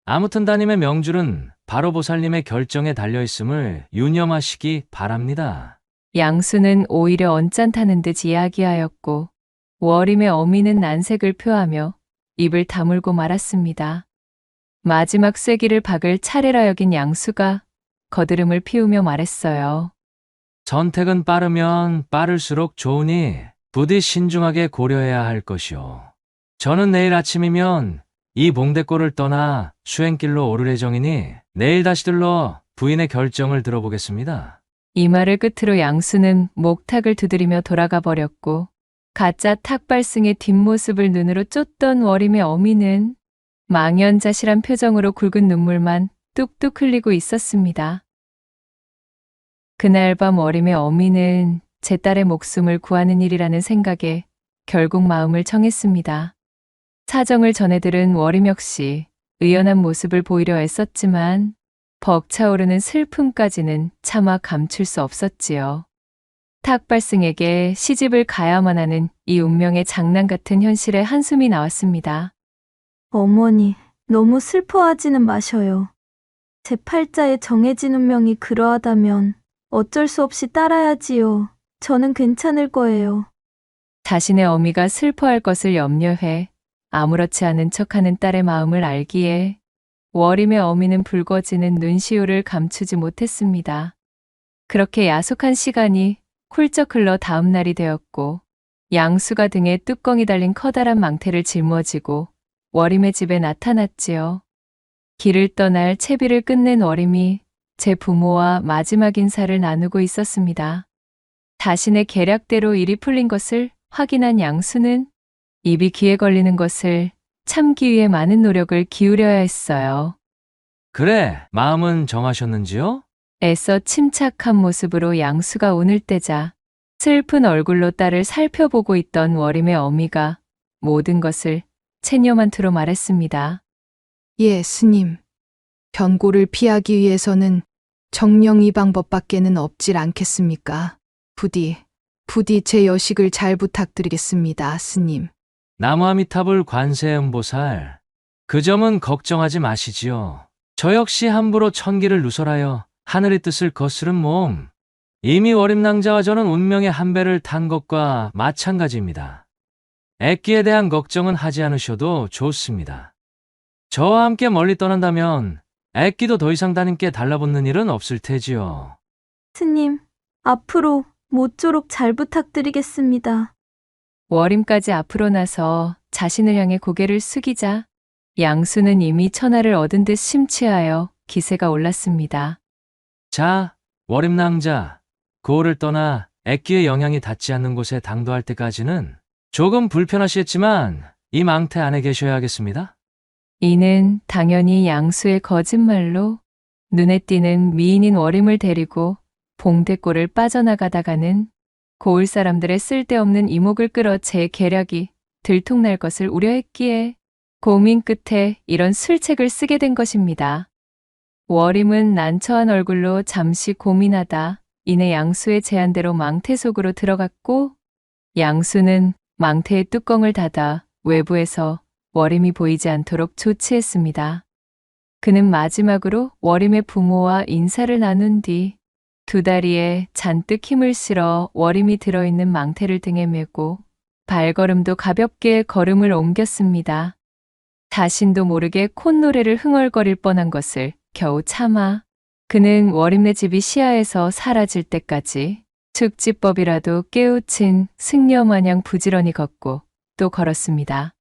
아무튼 따님의 명줄은 바로 보살님의 결정에 달려있음을 유념하시기 바랍니다. 양수는 오히려 언짢다는 듯 이야기하였고 월임의 어미는 난색을 표하며 입을 다물고 말았습니다. 마지막 쐐기를 박을 차례라 여긴 양수가 거드름을 피우며 말했어요. 선택은 빠르면 빠를수록 좋으니 부디 신중하게 고려해야 할 것이오. 저는 내일 아침이면 이 봉대골을 떠나 수행길로 오를 예정이니 내일 다시 들러 부인의 결정을 들어보겠습니다. 이 말을 끝으로 양수는 목탁을 두드리며 돌아가 버렸고 가짜 탁발승의 뒷모습을 눈으로 쫓던 월임의 어미는 망연자실한 표정으로 굵은 눈물만 뚝뚝 흘리고 있었습니다. 그날 밤 월임의 어미는 제 딸의 목숨을 구하는 일이라는 생각에 결국 마음을 정했습니다. 사정을 전해들은 월임 역시 의연한 모습을 보이려 애썼지만 벅차오르는 슬픔까지는 차마 감출 수 없었지요. 탁발승에게 시집을 가야만 하는 이 운명의 장난 같은 현실에 한숨이 나왔습니다. 어머니, 너무 슬퍼하지는 마셔요. 제 팔자에 정해진 운명이 그러하다면 어쩔 수 없이 따라야지요. 저는 괜찮을 거예요. 자신의 어미가 슬퍼할 것을 염려해 아무렇지 않은 척하는 딸의 마음을 알기에 월임의 어미는 붉어지는 눈시울을 감추지 못했습니다. 그렇게 야속한 시간이 훌쩍 흘러 다음 날이 되었고 양수가 등에 뚜껑이 달린 커다란 망태를 짊어지고 월임의 집에 나타났지요. 길을 떠날 채비를 끝낸 월임이 제 부모와 마지막 인사를 나누고 있었습니다. 자신의 계략대로 일이 풀린 것을 확인한 양수는 입이 귀에 걸리는 것을 참기 위해 많은 노력을 기울여야 했어요. 그래, 마음은 정하셨는지요? 애써 침착한 모습으로 양수가 오늘 때자 슬픈 얼굴로 딸을 살펴보고 있던 워림의 어미가 모든 것을 체념한투로 말했습니다. 예, 스님. 변고를 피하기 위해서는 정령 이 방법밖에는 없질 않겠습니까? 부디 제 여식을 잘 부탁드리겠습니다, 스님. 나무아미타불 관세음보살. 그 점은 걱정하지 마시지요. 저 역시 함부로 천기를 누설하여 하늘의 뜻을 거스른 몸. 이미 워림낭자와 저는 운명의 한 배를 탄 것과 마찬가지입니다. 애끼에 대한 걱정은 하지 않으셔도 좋습니다. 저와 함께 멀리 떠난다면 애끼도 더 이상 따님께 달라붙는 일은 없을 테지요. 스님, 앞으로 모쪼록 잘 부탁드리겠습니다. 워림까지 앞으로 나서 자신을 향해 고개를 숙이자 양수는 이미 천하를 얻은 듯 심취하여 기세가 올랐습니다. 자, 워림낭자, 고을을 떠나 애끼의 영향이 닿지 않는 곳에 당도할 때까지는 조금 불편하시겠지만 이 망태 안에 계셔야 하겠습니다. 이는 당연히 양수의 거짓말로 눈에 띄는 미인인 워림을 데리고 봉대골을 빠져나가다가는 고을 사람들의 쓸데없는 이목을 끌어 제 계략이 들통날 것을 우려했기에 고민 끝에 이런 술책을 쓰게 된 것입니다. 워림은 난처한 얼굴로 잠시 고민하다 이내 양수의 제안대로 망태 속으로 들어갔고 양수는 망태의 뚜껑을 닫아 외부에서 워림이 보이지 않도록 조치했습니다. 그는 마지막으로 워림의 부모와 인사를 나눈 뒤 두 다리에 잔뜩 힘을 실어 워림이 들어있는 망태를 등에 메고 발걸음도 가볍게 걸음을 옮겼습니다. 자신도 모르게 콧노래를 흥얼거릴 뻔한 것을 겨우 참아 그는 워림네 집이 시야에서 사라질 때까지 축지법이라도 깨우친 승려 마냥 부지런히 걷고 또 걸었습니다.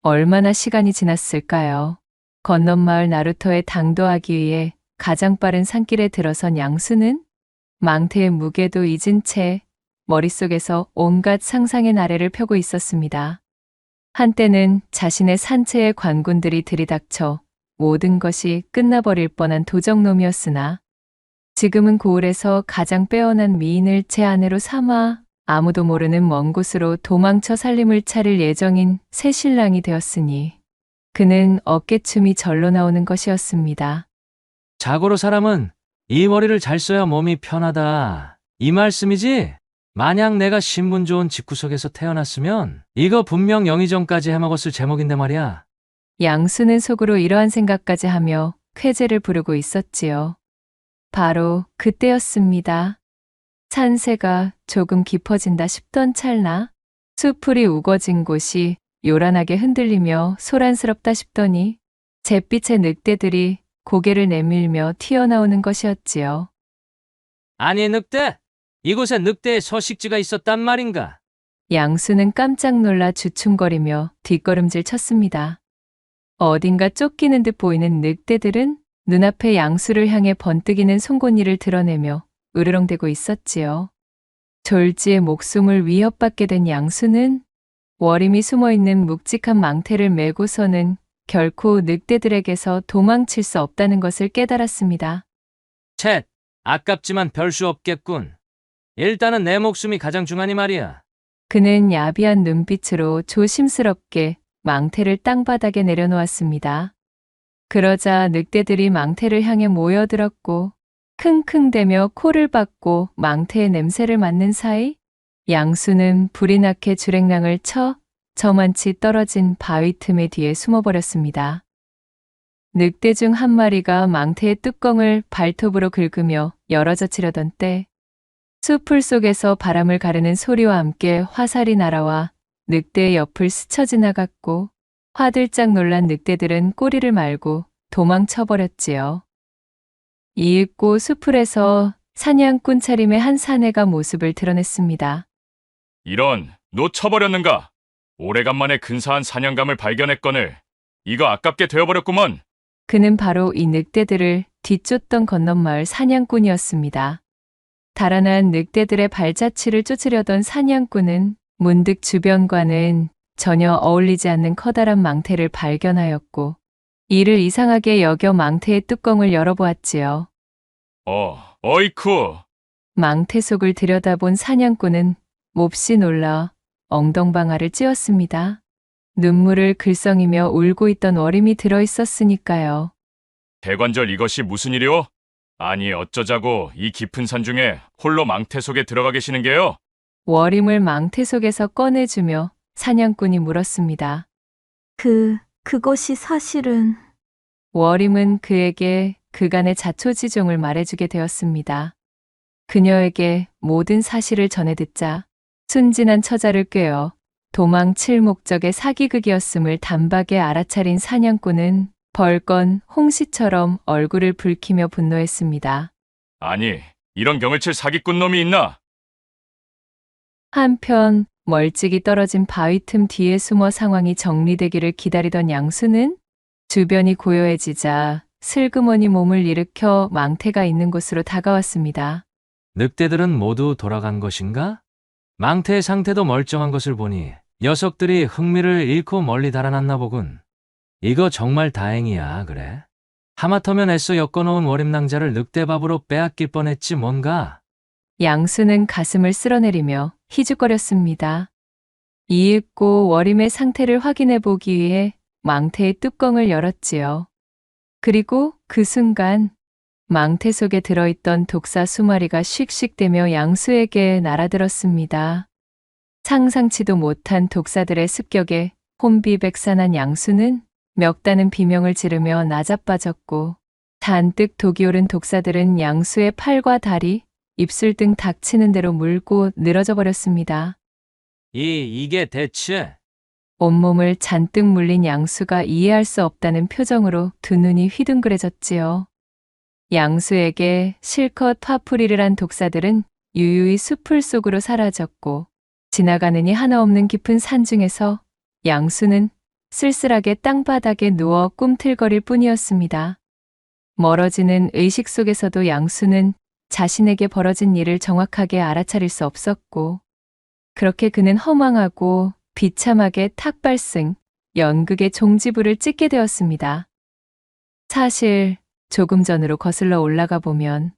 얼마나 시간이 지났을까요? 건넌마을 나루터에 당도하기 위해 가장 빠른 산길에 들어선 양수는 망태의 무게도 잊은 채 머릿속에서 온갖 상상의 나래를 펴고 있었습니다. 한때는 자신의 산채의 관군들이 들이닥쳐 모든 것이 끝나버릴 뻔한 도적놈이었으나 지금은 고을에서 가장 빼어난 미인을 제 아내로 삼아 아무도 모르는 먼 곳으로 도망쳐 살림을 차릴 예정인 새 신랑이 되었으니 그는 어깨춤이 절로 나오는 것이었습니다. 자고로 사람은 이 머리를 잘 써야 몸이 편하다. 이 말씀이지? 만약 내가 신분 좋은 집구석에서 태어났으면 이거 분명 영의정까지 해먹었을 제목인데 말이야. 양수는 속으로 이러한 생각까지 하며 쾌재를 부르고 있었지요. 바로 그때였습니다. 산세가 조금 깊어진다 싶던 찰나 수풀이 우거진 곳이 요란하게 흔들리며 소란스럽다 싶더니 잿빛의 늑대들이 고개를 내밀며 튀어나오는 것이었지요. 아니 늑대! 이곳에 늑대의 서식지가 있었단 말인가? 양수는 깜짝 놀라 주춤거리며 뒷걸음질 쳤습니다. 어딘가 쫓기는 듯 보이는 늑대들은 눈앞에 양수를 향해 번뜩이는 송곳니를 드러내며 으르렁대고 있었지요. 졸지에 목숨을 위협받게 된 양수는 워림이 숨어있는 묵직한 망태를 메고서는 결코 늑대들에게서 도망칠 수 없다는 것을 깨달았습니다. 쳇! 아깝지만 별 수 없겠군. 일단은 내 목숨이 가장 중하니 말이야. 그는 야비한 눈빛으로 조심스럽게 망태를 땅바닥에 내려놓았습니다. 그러자 늑대들이 망태를 향해 모여들었고 킁킁대며 코를 박고 망태의 냄새를 맡는 사이 양수는 불이 나게 주랭랑을 쳐 저만치 떨어진 바위 틈의 뒤에 숨어버렸습니다. 늑대 중 한 마리가 망태의 뚜껑을 발톱으로 긁으며 열어젖히려던 때 수풀 속에서 바람을 가르는 소리와 함께 화살이 날아와 늑대의 옆을 스쳐 지나갔고 화들짝 놀란 늑대들은 꼬리를 말고 도망쳐버렸지요. 이윽고 수풀에서 사냥꾼 차림의 한 사내가 모습을 드러냈습니다. 이런, 놓쳐버렸는가? 오래간만에 근사한 사냥감을 발견했거늘. 이거 아깝게 되어버렸구먼. 그는 바로 이 늑대들을 뒤쫓던 건넌마을 사냥꾼이었습니다. 달아난 늑대들의 발자취를 쫓으려던 사냥꾼은 문득 주변과는 전혀 어울리지 않는 커다란 망태를 발견하였고 이를 이상하게 여겨 망태의 뚜껑을 열어보았지요. 어이쿠. 망태 속을 들여다본 사냥꾼은 몹시 놀라 엉덩방아를 찧었습니다. 눈물을 글썽이며 울고 있던 워림이 들어있었으니까요. 대관절 이것이 무슨 일이오? 아니 어쩌자고 이 깊은 산 중에 홀로 망태 속에 들어가 계시는 게요? 워림을 망태 속에서 꺼내주며 사냥꾼이 물었습니다. 그것이 사실은... 워림은 그에게 그간의 자초지종을 말해주게 되었습니다. 그녀에게 모든 사실을 전해 듣자 순진한 처자를 꿰어 도망칠 목적의 사기극이었음을 단박에 알아차린 사냥꾼은 벌건 홍시처럼 얼굴을 붉히며 분노했습니다. 아니 이런 경을 칠 사기꾼 놈이 있나? 한편 멀찍이 떨어진 바위 틈 뒤에 숨어 상황이 정리되기를 기다리던 양수는 주변이 고요해지자 슬그머니 몸을 일으켜 망태가 있는 곳으로 다가왔습니다. 늑대들은 모두 돌아간 것인가? 망태의 상태도 멀쩡한 것을 보니 녀석들이 흥미를 잃고 멀리 달아났나 보군. 이거 정말 다행이야, 그래? 하마터면 애써 엮어놓은 월임낭자를 늑대밥으로 빼앗길 뻔했지 뭔가. 양수는 가슴을 쓸어내리며 희죽거렸습니다. 이윽고 워림의 상태를 확인해 보기 위해 망태의 뚜껑을 열었지요. 그리고 그 순간 망태 속에 들어있던 독사 수마리가 씩씩대며 양수에게 날아들었습니다. 상상치도 못한 독사들의 습격에 혼비백산한 양수는 멱다는 비명을 지르며 나자빠졌고 잔뜩 독이 오른 독사들은 양수의 팔과 다리, 입술 등 닥치는 대로 물고 늘어져 버렸습니다. 이게 대체? 온몸을 잔뜩 물린 양수가 이해할 수 없다는 표정으로 두 눈이 휘둥그레졌지요. 양수에게 실컷 화풀이를 한 독사들은 유유히 숲을 속으로 사라졌고 지나가느니 하나 없는 깊은 산 중에서 양수는 쓸쓸하게 땅바닥에 누워 꿈틀거릴 뿐이었습니다. 멀어지는 의식 속에서도 양수는 자신에게 벌어진 일을 정확하게 알아차릴 수 없었고 그렇게 그는 허망하고 비참하게 탁발승, 연극의 종지부를 찍게 되었습니다. 사실 조금 전으로 거슬러 올라가 보면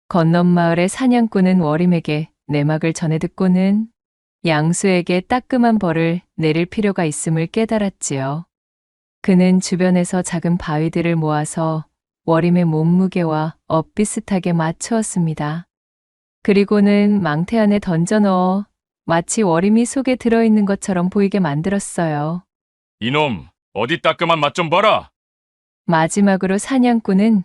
건넌 마을의 사냥꾼은 워림에게 내막을 전해 듣고는 양수에게 따끔한 벌을 내릴 필요가 있음을 깨달았지요. 그는 주변에서 작은 바위들을 모아서 워림의 몸무게와 엇비슷하게 맞추었습니다. 그리고는 망태 안에 던져 넣어 마치 워림이 속에 들어있는 것처럼 보이게 만들었어요. 이놈 어디 따끔한 맛 좀 봐라. 마지막으로 사냥꾼은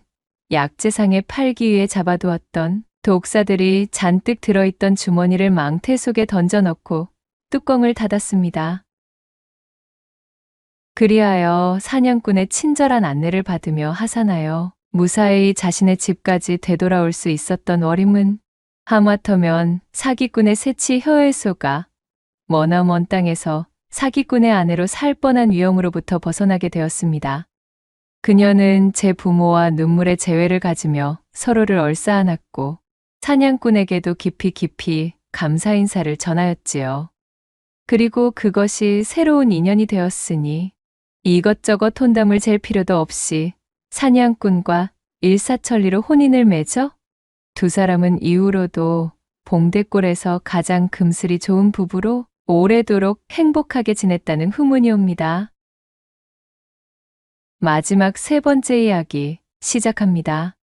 약재상의 팔기 위해 잡아두었던 독사들이 잔뜩 들어있던 주머니를 망태 속에 던져 넣고 뚜껑을 닫았습니다. 그리하여 사냥꾼의 친절한 안내를 받으며 하산하여 무사히 자신의 집까지 되돌아올 수 있었던 워림은 하마터면 사기꾼의 새치 혀에소가 머나먼 땅에서 사기꾼의 아내로 살 뻔한 위험으로부터 벗어나게 되었습니다. 그녀는 제 부모와 눈물의 재회를 가지며 서로를 얼싸안았고 사냥꾼에게도 깊이 감사 인사를 전하였지요. 그리고 그것이 새로운 인연이 되었으니 이것저것 혼담을 잴 필요도 없이 사냥꾼과 일사천리로 혼인을 맺어 두 사람은 이후로도 봉대골에서 가장 금슬이 좋은 부부로 오래도록 행복하게 지냈다는 후문이 옵니다. 마지막 세 번째 이야기 시작합니다.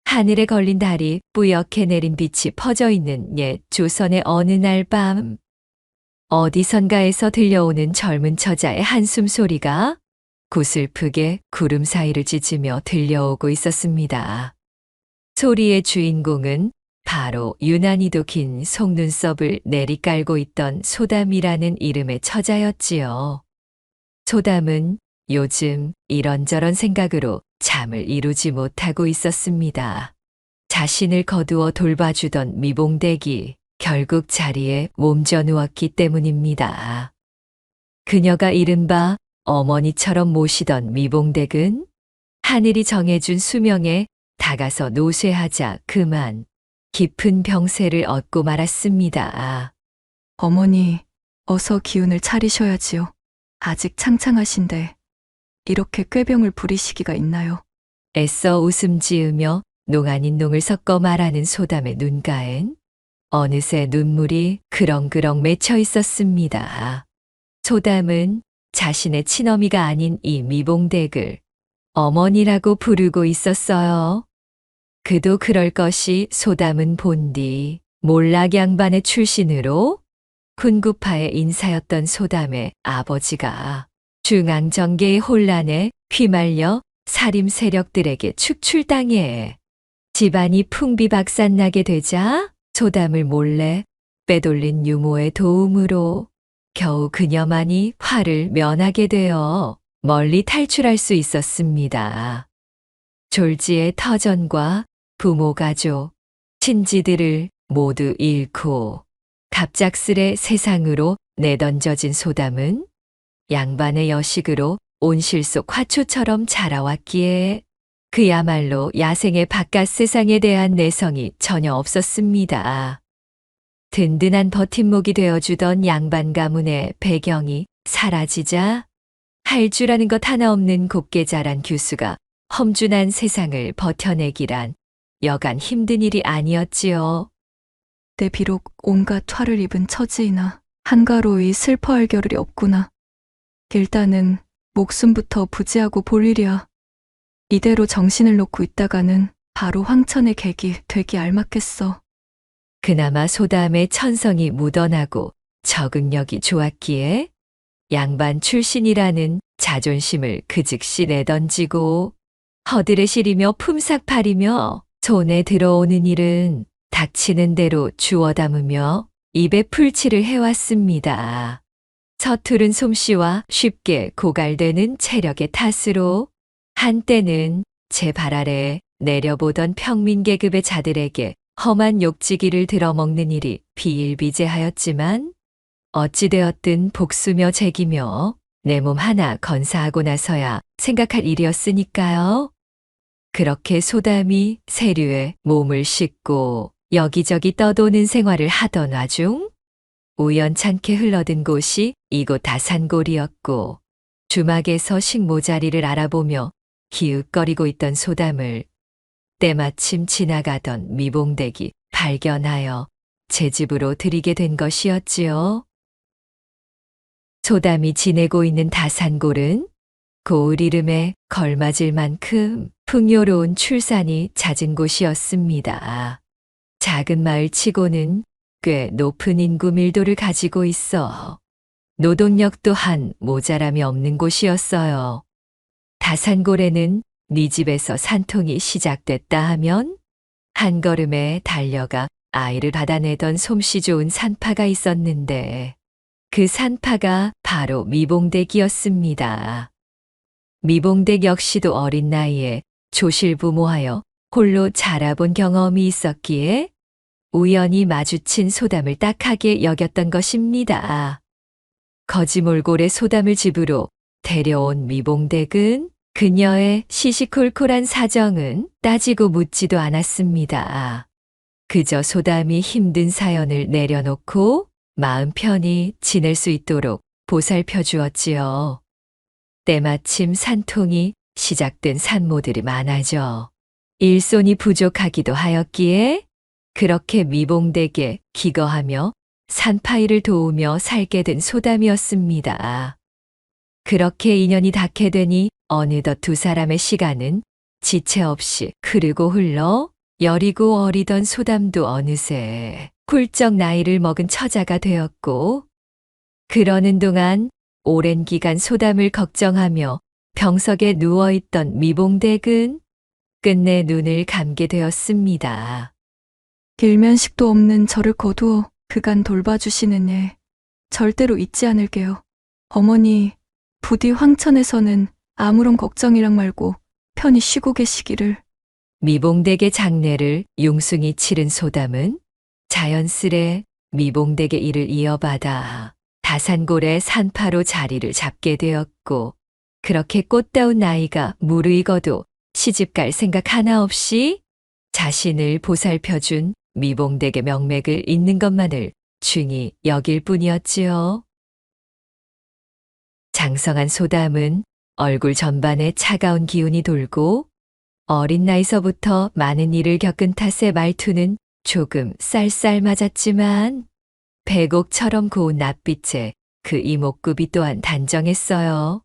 하늘에 걸린 달이 뿌옇게 내린 빛이 퍼져 있는 옛 조선의 어느 날 밤, 어디선가에서 들려오는 젊은 처자의 한숨 소리가 고슬프게 구름 사이를 찢으며 들려오고 있었습니다. 소리의 주인공은 바로 유난히도 긴 속눈썹을 내리깔고 있던 소담이라는 이름의 처자였지요. 소담은 요즘 이런저런 생각으로 잠을 이루지 못하고 있었습니다. 자신을 거두어 돌봐주던 미봉댁이 결국 자리에 몸져 누웠기 때문입니다. 그녀가 이른바 어머니처럼 모시던 미봉댁은 하늘이 정해준 수명에 다가서 노쇠하자 그만 깊은 병세를 얻고 말았습니다. 어머니, 어서 기운을 차리셔야지요. 아직 창창하신데 이렇게 꾀병을 부리시기가 있나요? 애써 웃음 지으며 농 아닌 농을 섞어 말하는 소담의 눈가엔 어느새 눈물이 그렁그렁 맺혀 있었습니다. 소담은 자신의 친어미가 아닌 이 미봉댁을 어머니라고 부르고 있었어요. 그도 그럴 것이 소담은 본디 몰락 양반의 출신으로 군구파의 인사였던 소담의 아버지가 중앙정계의 혼란에 휘말려 살림 세력들에게 축출당해 집안이 풍비박산나게 되자 소담을 몰래 빼돌린 유모의 도움으로 겨우 그녀만이 화를 면하게 되어 멀리 탈출할 수 있었습니다. 졸지의 터전과 부모 가족, 친지들을 모두 잃고 갑작스레 세상으로 내던져진 소담은 양반의 여식으로 온실 속 화초처럼 자라왔기에 그야말로 야생의 바깥 세상에 대한 내성이 전혀 없었습니다. 든든한 버팀목이 되어주던 양반 가문의 배경이 사라지자 할 줄 아는 것 하나 없는 곱게 자란 규수가 험준한 세상을 버텨내기란 여간 힘든 일이 아니었지요. 내 비록 온갖 화를 입은 처지이나 한가로이 슬퍼할 겨를이 없구나. 일단은 목숨부터 부지하고 볼 일이야. 이대로 정신을 놓고 있다가는 바로 황천의 객이 되기 알맞겠어. 그나마 소담의 천성이 묻어나고 적응력이 좋았기에 양반 출신이라는 자존심을 그 즉시 내던지고 허들에 시리며 품삯팔이며 손에 들어오는 일은 닥치는 대로 주워 담으며 입에 풀칠을 해왔습니다. 서투른 솜씨와 쉽게 고갈되는 체력의 탓으로 한때는 제 발 아래에 내려보던 평민계급의 자들에게 험한 욕지기를 들어먹는 일이 비일비재하였지만 어찌되었든 복수며 제기며 내 몸 하나 건사하고 나서야 생각할 일이었으니까요. 그렇게 소담이 세류에 몸을 싣고 여기저기 떠도는 생활을 하던 와중 우연찮게 흘러든 곳이 이곳 다산골이었고 주막에서 식모자리를 알아보며 기웃거리고 있던 소담을 때마침 지나가던 미봉댁이 발견하여 제 집으로 들이게 된 것이었지요. 소담이 지내고 있는 다산골은 고을 이름에 걸맞을 만큼 풍요로운 출산이 잦은 곳이었습니다. 작은 마을치고는 꽤 높은 인구 밀도를 가지고 있어 노동력 또한 모자람이 없는 곳이었어요. 다산골에는 네 집에서 산통이 시작됐다 하면 한 걸음에 달려가 아이를 받아내던 솜씨 좋은 산파가 있었는데 그 산파가 바로 미봉댁이었습니다. 미봉댁 역시도 어린 나이에 조실부모하여 홀로 자라본 경험이 있었기에 우연히 마주친 소담을 딱하게 여겼던 것입니다. 거지몰골의 소담을 집으로 데려온 미봉댁은 그녀의 시시콜콜한 사정은 따지고 묻지도 않았습니다. 그저 소담이 힘든 사연을 내려놓고 마음 편히 지낼 수 있도록 보살펴 주었지요. 때마침 산통이 시작된 산모들이 많아져 일손이 부족하기도 하였기에 그렇게 미봉댁에 기거하며 산파일을 도우며 살게 된 소담이었습니다. 그렇게 인연이 닿게 되니 어느덧 두 사람의 시간은 지체 없이 흐르고 흘러 여리고 어리던 소담도 어느새 훌쩍 나이를 먹은 처자가 되었고 그러는 동안 오랜 기간 소담을 걱정하며 병석에 누워있던 미봉댁은 끝내 눈을 감게 되었습니다. 일면식도 없는 저를 거두어 그간 돌봐주시는 애 절대로 잊지 않을게요. 어머니, 부디 황천에서는 아무런 걱정이랑 말고 편히 쉬고 계시기를. 미봉댁의 장례를 융숭이 치른 소담은 자연스레 미봉댁의 일을 이어받아 다산골의 산파로 자리를 잡게 되었고 그렇게 꽃다운 나이가 무르익어도 시집갈 생각 하나 없이 자신을 보살펴준 미봉댁의 명맥을 잇는 것만을 중히 여길 뿐이었지요. 장성한 소담은 얼굴 전반에 차가운 기운이 돌고 어린 나이서부터 많은 일을 겪은 탓에 말투는 조금 쌀쌀맞았지만 백옥처럼 고운 낯빛에 그 이목구비 또한 단정했어요.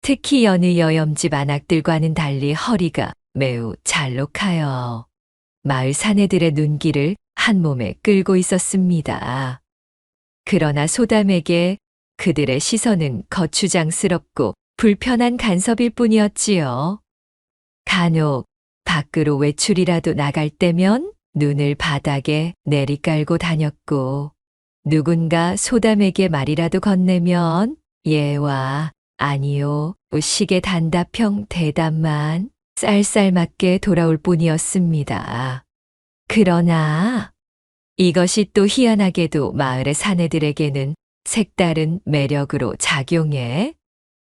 특히 여느 여염집 안악들과는 달리 허리가 매우 잘록하여 마을 사내들의 눈길을 한 몸에 끌고 있었습니다. 그러나 소담에게 그들의 시선은 거추장스럽고 불편한 간섭일 뿐이었지요. 간혹 밖으로 외출이라도 나갈 때면 눈을 바닥에 내리깔고 다녔고 누군가 소담에게 말이라도 건네면 예와 아니요 식의 단답형 대답만 쌀쌀맞게 돌아올 뿐이었습니다. 그러나 이것이 또 희한하게도 마을의 사내들에게는 색다른 매력으로 작용해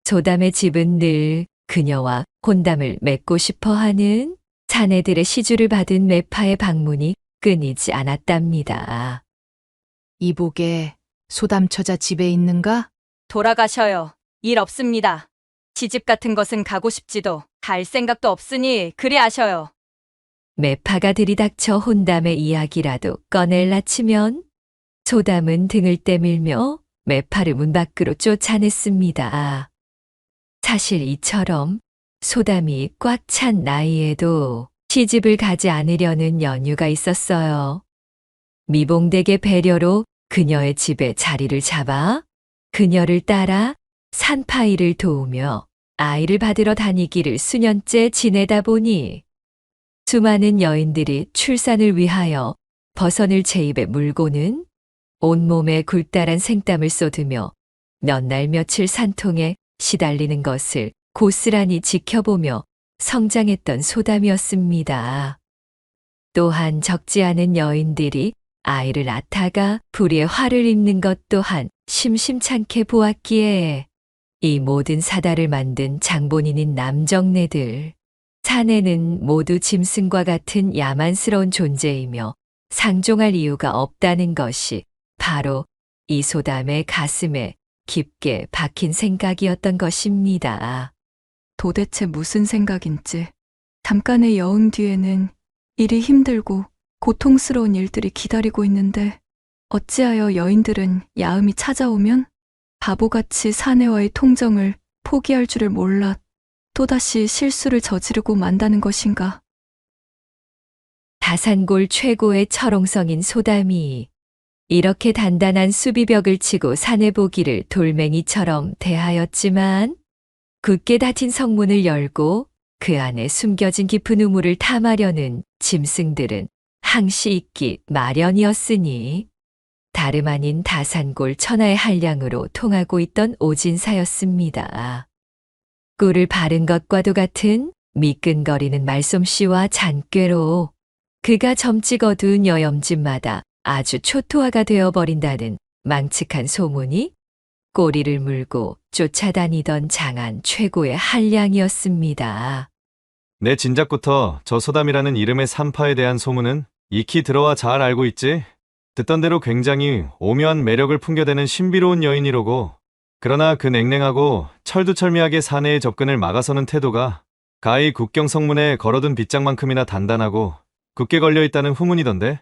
소담의 집은 늘 그녀와 혼담을 맺고 싶어하는 사내들의 시주를 받은 매파의 방문이 끊이지 않았답니다. 이보게, 소담 처자 집에 있는가? 돌아가셔요. 일 없습니다. 시집 같은 것은 가고 싶지도 갈 생각도 없으니 그리 하셔요. 매파가 들이닥쳐 혼담의 이야기라도 꺼낼라 치면 소담은 등을 때밀며 매파를 문 밖으로 쫓아냈습니다. 사실 이처럼 소담이 꽉 찬 나이에도 시집을 가지 않으려는 연유가 있었어요. 미봉댁의 배려로 그녀의 집에 자리를 잡아 그녀를 따라 산파일을 도우며 아이를 받으러 다니기를 수년째 지내다 보니 수많은 여인들이 출산을 위하여 버선을 제 입에 물고는 온몸에 굴다란 생땀을 쏟으며 몇 날 며칠 산통에 시달리는 것을 고스란히 지켜보며 성장했던 소담이었습니다. 또한 적지 않은 여인들이 아이를 낳다가 불의의 화를 입는 것 또한 심심찮게 보았기에 이 모든 사달을 만든 장본인인 남정네들, 사내는 모두 짐승과 같은 야만스러운 존재이며 상종할 이유가 없다는 것이 바로 이 소담의 가슴에 깊게 박힌 생각이었던 것입니다. 도대체 무슨 생각인지. 잠깐의 여흥 뒤에는 일이 힘들고 고통스러운 일들이 기다리고 있는데 어찌하여 여인들은 야음이 찾아오면 바보같이 사내와의 통정을 포기할 줄을 몰라 또다시 실수를 저지르고 만다는 것인가. 다산골 최고의 철옹성인 소담이 이렇게 단단한 수비벽을 치고 사내 보기를 돌멩이처럼 대하였지만 굳게 닫힌 성문을 열고 그 안에 숨겨진 깊은 우물을 탐하려는 짐승들은 항시 있기 마련이었으니 다름 아닌 다산골 천하의 한량으로 통하고 있던 오진사였습니다. 꿀을 바른 것과도 같은 미끈거리는 말솜씨와 잔꾀로 그가 점찍 어두운 여염집마다 아주 초토화가 되어버린다는 망측한 소문이 꼬리를 물고 쫓아다니던 장안 최고의 한량이었습니다. 내 진작부터 저 소담이라는 이름의 산파에 대한 소문은 익히 들어와 잘 알고 있지. 듣던 대로 굉장히 오묘한 매력을 풍겨대는 신비로운 여인이로고, 그러나 그 냉랭하고 철두철미하게 사내의 접근을 막아서는 태도가 가히 국경 성문에 걸어둔 빗장만큼이나 단단하고 굳게 걸려있다는 후문이던데.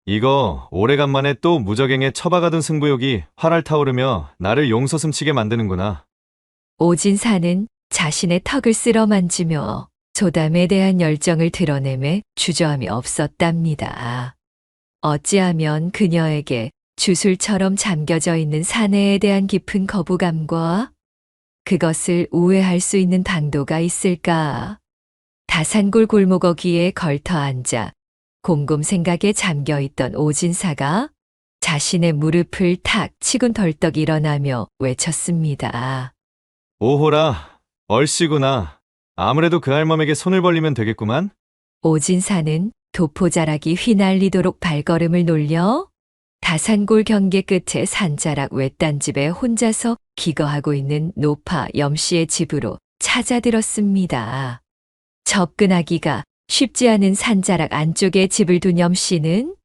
이거 오래간만에 또 무적행에 처박아둔 승부욕이 활활 타오르며 나를 용솟음치게 만드는구나. 오진사는 자신의 턱을 쓸어 만지며 소담에 대한 열정을 드러내매 주저함이 없었답니다. 어찌하면 그녀에게 주술처럼 잠겨져 있는 사내에 대한 깊은 거부감과 그것을 우회할 수 있는 방도가 있을까? 다산골 골목어귀에 걸터 앉아 곰곰 생각에 잠겨있던 오진사가 자신의 무릎을 탁 치곤 덜떡 일어나며 외쳤습니다. 오호라, 얼씨구나. 아무래도 그 할멈에게 손을 벌리면 되겠구만. 오진사는 도포자락이 휘날리도록 발걸음을 놀려 다산골 경계 끝에 산자락 외딴집에 혼자서 기거하고 있는 노파 염씨의 집으로 찾아들었습니다. 접근하기가 쉽지 않은 산자락 안쪽에 집을 둔 염씨는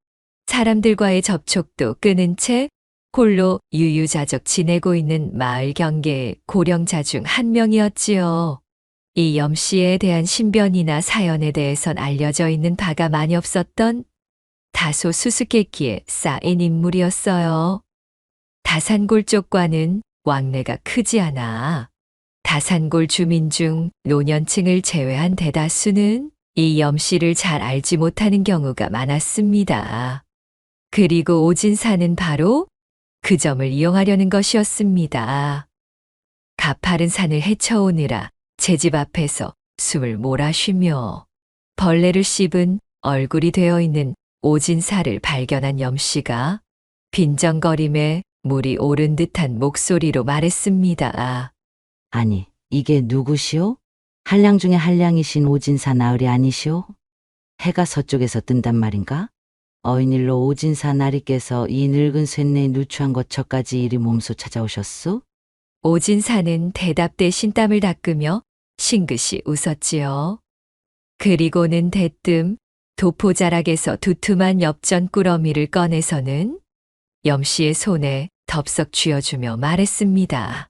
사람들과의 접촉도 끊은 채 홀로 유유자적 지내고 있는 마을 경계의 고령자 중 한 명이었지요. 이 염씨에 대한 신변이나 사연에 대해선 알려져 있는 바가 많이 없었던 다소 수수께끼에 쌓인 인물이었어요. 다산골 쪽과는 왕래가 크지 않아 다산골 주민 중 노년층을 제외한 대다수는 이 염씨를 잘 알지 못하는 경우가 많았습니다. 그리고 오진사는 바로 그 점을 이용하려는 것이었습니다. 가파른 산을 헤쳐오느라 제 집 앞에서 숨을 몰아쉬며 벌레를 씹은 얼굴이 되어 있는 오진사를 발견한 염씨가 빈정거림에 물이 오른 듯한 목소리로 말했습니다. 아니, 이게 누구시오? 한량 중에 한량이신 오진사 나으리 아니시오? 해가 서쪽에서 뜬단 말인가? 어인일로 오진사 나리께서 이 늙은 쇠뇌 누추한 거처까지 이리 몸소 찾아오셨소? 오진사는 대답 대신 땀을 닦으며 싱긋이 웃었지요. 그리고는 대뜸 도포자락에서 두툼한 엽전 꾸러미를 꺼내서는 염씨의 손에 덥석 쥐어주며 말했습니다.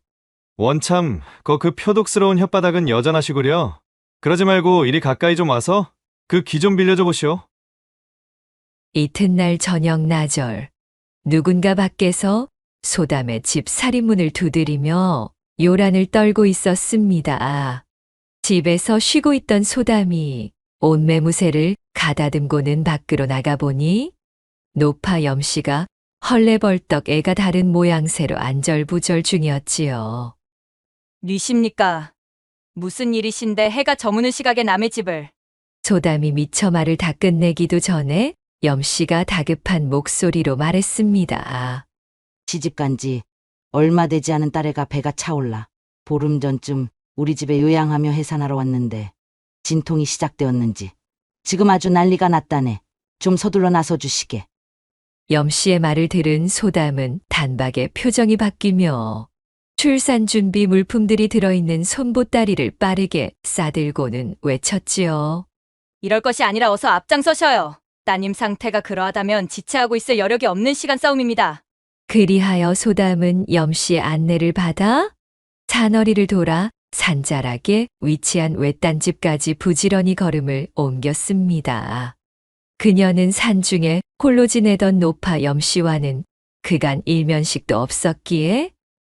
원참, 그 표독스러운 혓바닥은 여전하시구려. 그러지 말고 이리 가까이 좀 와서 그 귀 좀 빌려줘 보시오. 이튿날 저녁 나절, 누군가 밖에서 소담의 집 살인문을 두드리며 요란을 떨고 있었습니다. 집에서 쉬고 있던 소담이 옷매무새를 가다듬고는 밖으로 나가보니 노파 염씨가 헐레벌떡 애가 다른 모양새로 안절부절 중이었지요. 뉘십니까? 무슨 일이신데 해가 저무는 시각에 남의 집을. 소담이 미처 말을 다 끝내기도 전에 염씨가 다급한 목소리로 말했습니다. 시집간 지 얼마 되지 않은 딸애가 배가 차올라 보름 전쯤 우리 집에 요양하며 해산하러 왔는데 진통이 시작되었는지 지금 아주 난리가 났다네. 좀 서둘러 나서 주시게. 염씨의 말을 들은 소담은 단박에 표정이 바뀌며 출산 준비 물품들이 들어있는 손보따리를 빠르게 싸들고는 외쳤지요. 이럴 것이 아니라 어서 앞장서셔요. 따님 상태가 그러하다면 지체하고 있을 여력이 없는 시간 싸움입니다. 그리하여 소담은 염씨의 안내를 받아 산허리를 돌아 산자락에 위치한 외딴집까지 부지런히 걸음을 옮겼습니다. 그녀는 산중에 홀로 지내던 노파 염씨와는 그간 일면식도 없었기에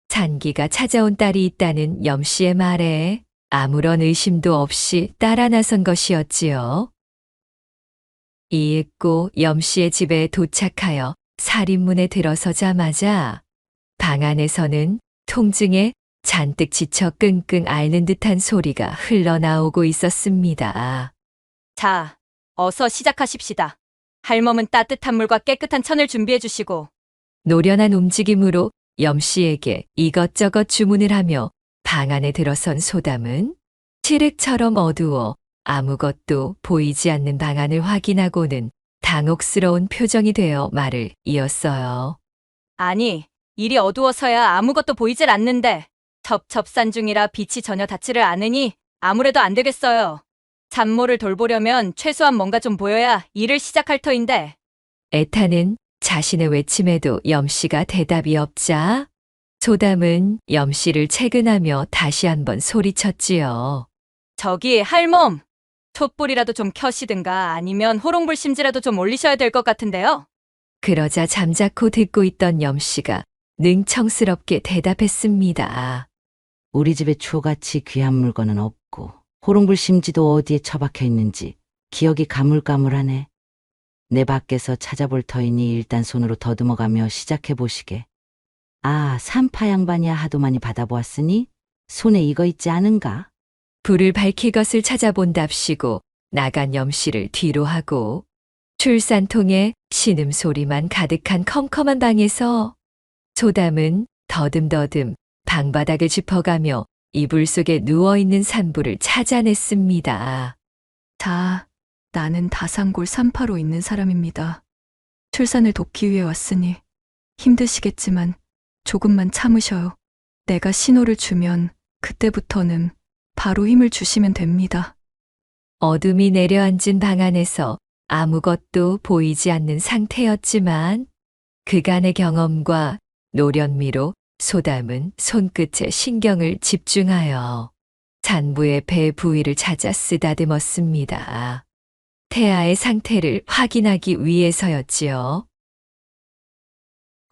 산기가 찾아온 딸이 있다는 염씨의 말에 아무런 의심도 없이 따라 나선 것이었지요. 이윽고 염씨의 집에 도착하여 살인문에 들어서자마자 방 안에서는 통증에 잔뜩 지쳐 끙끙 앓는 듯한 소리가 흘러나오고 있었습니다. 자, 어서 시작하십시다. 할멈은 따뜻한 물과 깨끗한 천을 준비해 주시고. 노련한 움직임으로 염씨에게 이것저것 주문을 하며 방 안에 들어선 소담은 칠흑처럼 어두워 아무것도 보이지 않는 방 안을 확인하고는 당혹스러운 표정이 되어 말을 이었어요. 아니, 일이 어두워서야 아무것도 보이질 않는데 첩첩산 중이라 빛이 전혀 닿지를 않으니 아무래도 안 되겠어요. 산모를 돌보려면 최소한 뭔가 좀 보여야 일을 시작할 터인데. 애타는 자신의 외침에도 염씨가 대답이 없자 소담은 염씨를 채근하며 다시 한번 소리쳤지요. 저기 할멈, 촛불이라도 좀 켜시든가 아니면 호롱불 심지라도 좀 올리셔야 될 것 같은데요. 그러자 잠자코 듣고 있던 염씨가 능청스럽게 대답했습니다. 우리 집에 추같이 귀한 물건은 없고 호롱불 심지도 어디에 처박혀 있는지 기억이 가물가물하네. 내 밖에서 찾아볼 터이니 일단 손으로 더듬어가며 시작해 보시게. 아, 산파 양반이야 하도 많이 받아보았으니 손에 이거 있지 않은가? 불을 밝힐 것을 찾아본답시고 나간 염씨를 뒤로 하고 출산통에 신음소리만 가득한 컴컴한 방에서 소담은 더듬더듬 방바닥을 짚어가며 이불 속에 누워있는 산부를 찾아냈습니다. 자, 나는 다산골 산파로 있는 사람입니다. 출산을 돕기 위해 왔으니 힘드시겠지만 조금만 참으셔요. 내가 신호를 주면 그때부터는 바로 힘을 주시면 됩니다. 어둠이 내려앉은 방 안에서 아무것도 보이지 않는 상태였지만 그간의 경험과 노련미로 소담은 손끝에 신경을 집중하여 산부의 배 부위를 찾아 쓰다듬었습니다. 태아의 상태를 확인하기 위해서였지요.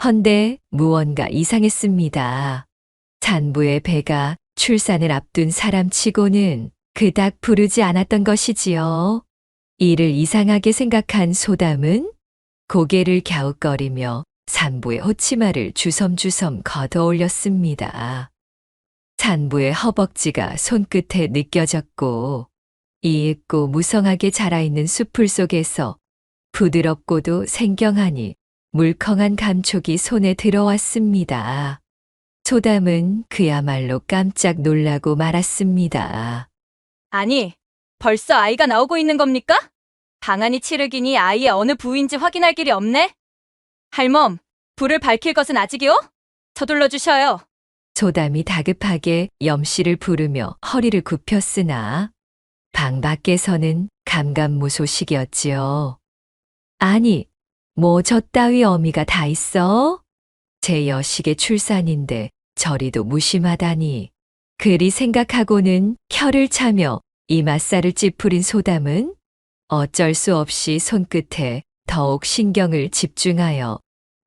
헌데 무언가 이상했습니다. 산부의 배가 출산을 앞둔 사람치고는 그닥 부르지 않았던 것이지요. 이를 이상하게 생각한 소담은 고개를 갸웃거리며 산부의 호치마를 주섬주섬 걷어 올렸습니다. 산부의 허벅지가 손끝에 느껴졌고 이윽고 무성하게 자라있는 수풀 속에서 부드럽고도 생경하니 물컹한 감촉이 손에 들어왔습니다. 소담은 그야말로 깜짝 놀라고 말았습니다. 아니, 벌써 아이가 나오고 있는 겁니까? 방안이 칠흑이니 아이의 어느 부위인지 확인할 길이 없네? 할멈, 불을 밝힐 것은 아직이요? 서둘러 주셔요. 소담이 다급하게 염씨를 부르며 허리를 굽혔으나 방 밖에서는 감감무소식이었지요. 아니, 뭐 저 따위 어미가 다 있어? 제 여식의 출산인데 저리도 무심하다니. 그리 생각하고는 혀를 차며 이맛살을 찌푸린 소담은 어쩔 수 없이 손끝에 더욱 신경을 집중하여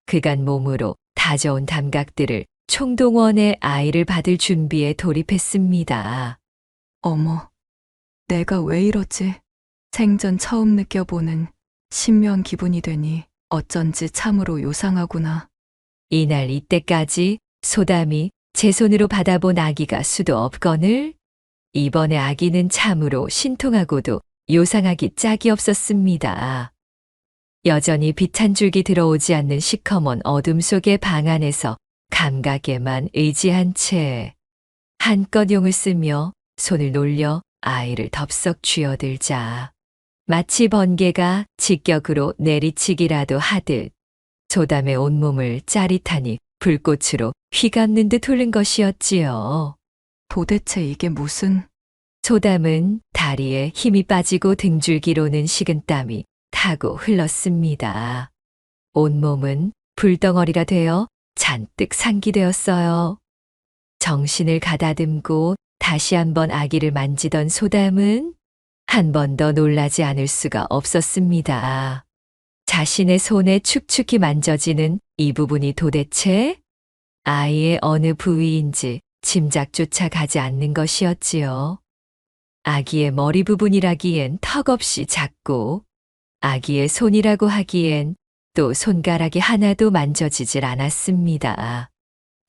그간 몸으로 다져온 감각들을 총동원해 아이를 받을 준비에 돌입했습니다. 어머, 내가 왜 이러지? 생전 처음 느껴보는 신묘한 기분이 되니 어쩐지 참으로 요상하구나. 이날 이때까지 소담이 제 손으로 받아본 아기가 수도 없거늘 이번에 아기는 참으로 신통하고도 요상하기 짝이 없었습니다. 여전히 빛 한 줄기 들어오지 않는 시커먼 어둠 속의 방 안에서 감각에만 의지한 채 한껏 용을 쓰며 손을 놀려 아이를 덥석 쥐어들자 마치 번개가 직격으로 내리치기라도 하듯 소담의 온몸을 짜릿하니 불꽃으로 휘감는 듯 흐른 것이었지요. 도대체 이게 무슨... 소담은 다리에 힘이 빠지고 등줄기로는 식은땀이 타고 흘렀습니다. 온몸은 불덩어리가 되어 잔뜩 상기되었어요. 정신을 가다듬고 다시 한번 아기를 만지던 소담은 한 번 더 놀라지 않을 수가 없었습니다. 자신의 손에 축축히 만져지는 이 부분이 도대체 아이의 어느 부위인지 짐작조차 가지 않는 것이었지요. 아기의 머리 부분이라기엔 턱없이 작고 아기의 손이라고 하기엔 또 손가락이 하나도 만져지질 않았습니다.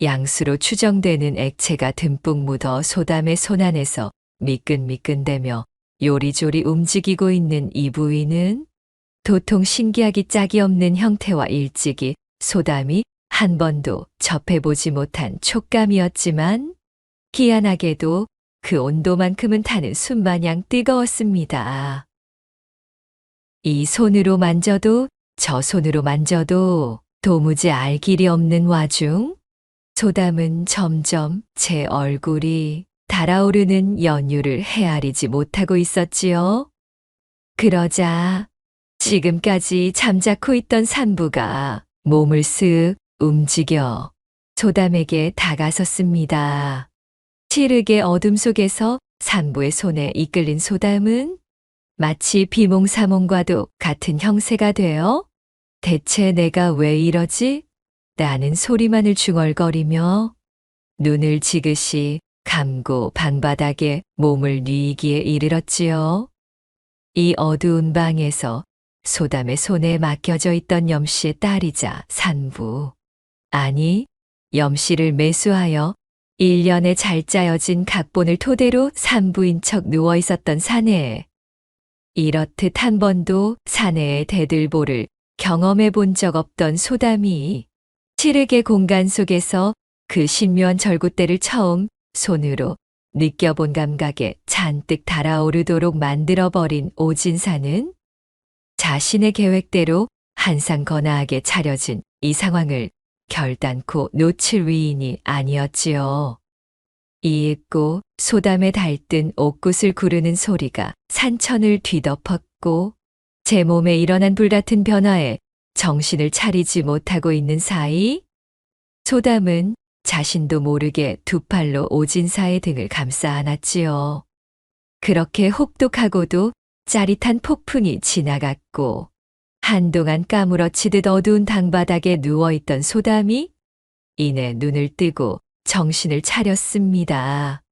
양수로 추정되는 액체가 듬뿍 묻어 소담의 손 안에서 미끈미끈대며 요리조리 움직이고 있는 이 부위는 도통 신기하기 짝이 없는 형태와 일찍이 소담이 한 번도 접해보지 못한 촉감이었지만 희한하게도 그 온도만큼은 타는 숯마냥 뜨거웠습니다. 이 손으로 만져도 저 손으로 만져도 도무지 알 길이 없는 와중 소담은 점점 제 얼굴이 달아오르는 연유를 헤아리지 못하고 있었지요. 그러자 지금까지 잠자코 있던 산부가 몸을 쓱 움직여 소담에게 다가섰습니다. 칠흑의 어둠 속에서 산부의 손에 이끌린 소담은 마치 비몽사몽과도 같은 형세가 되어 대체 내가 왜 이러지? 라는 소리만을 중얼거리며 눈을 지그시 감고 방바닥에 몸을 뉘기에 이르렀지요. 이 어두운 방에서 소담의 손에 맡겨져 있던 염씨의 딸이자 산부. 아니, 염씨를 매수하여 1년에 잘 짜여진 각본을 토대로 산부인 척 누워 있었던 사내에 이렇듯 한 번도 사내의 대들보를 경험해 본 적 없던 소담이 칠흑의 공간 속에서 그 신묘한 절구대를 처음 손으로 느껴본 감각에 잔뜩 달아오르도록 만들어버린 오진사는 자신의 계획대로 한상건아하게 차려진 이 상황을 결단코 놓칠 위인이 아니었지요. 이윽고 소담에 달뜬 옥굿을 구르는 소리가 산천을 뒤덮었고 제 몸에 일어난 불같은 변화에 정신을 차리지 못하고 있는 사이 소담은 자신도 모르게 두 팔로 오진사의 등을 감싸 안았지요. 그렇게 혹독하고도 짜릿한 폭풍이 지나갔고 한동안 까무러치듯 어두운 당바닥에 누워있던 소담이 이내 눈을 뜨고 정신을 차렸습니다.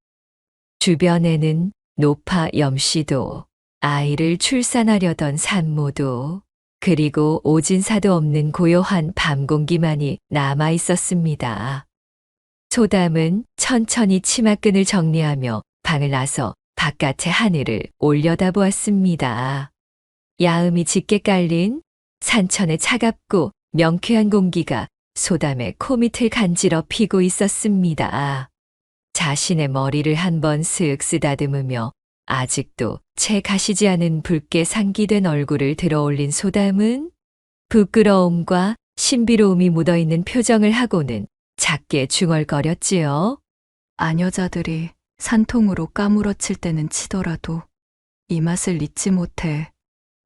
주변에는 노파 염씨도 아이를 출산하려던 산모도 그리고 오진사도 없는 고요한 밤 공기만이 남아 있었습니다. 소담은 천천히 치마끈을 정리하며 방을 나서 바깥의 하늘을 올려다보았습니다. 야음이 짙게 깔린 산천의 차갑고 명쾌한 공기가 소담의 코밑을 간지럽히고 있었습니다. 자신의 머리를 한번 쓱 쓰다듬으며 아직도 채 가시지 않은 붉게 상기된 얼굴을 들어올린 소담은 부끄러움과 신비로움이 묻어있는 표정을 하고는 작게 중얼거렸지요. 아녀자들이 산통으로 까무러칠 때는 치더라도 이 맛을 잊지 못해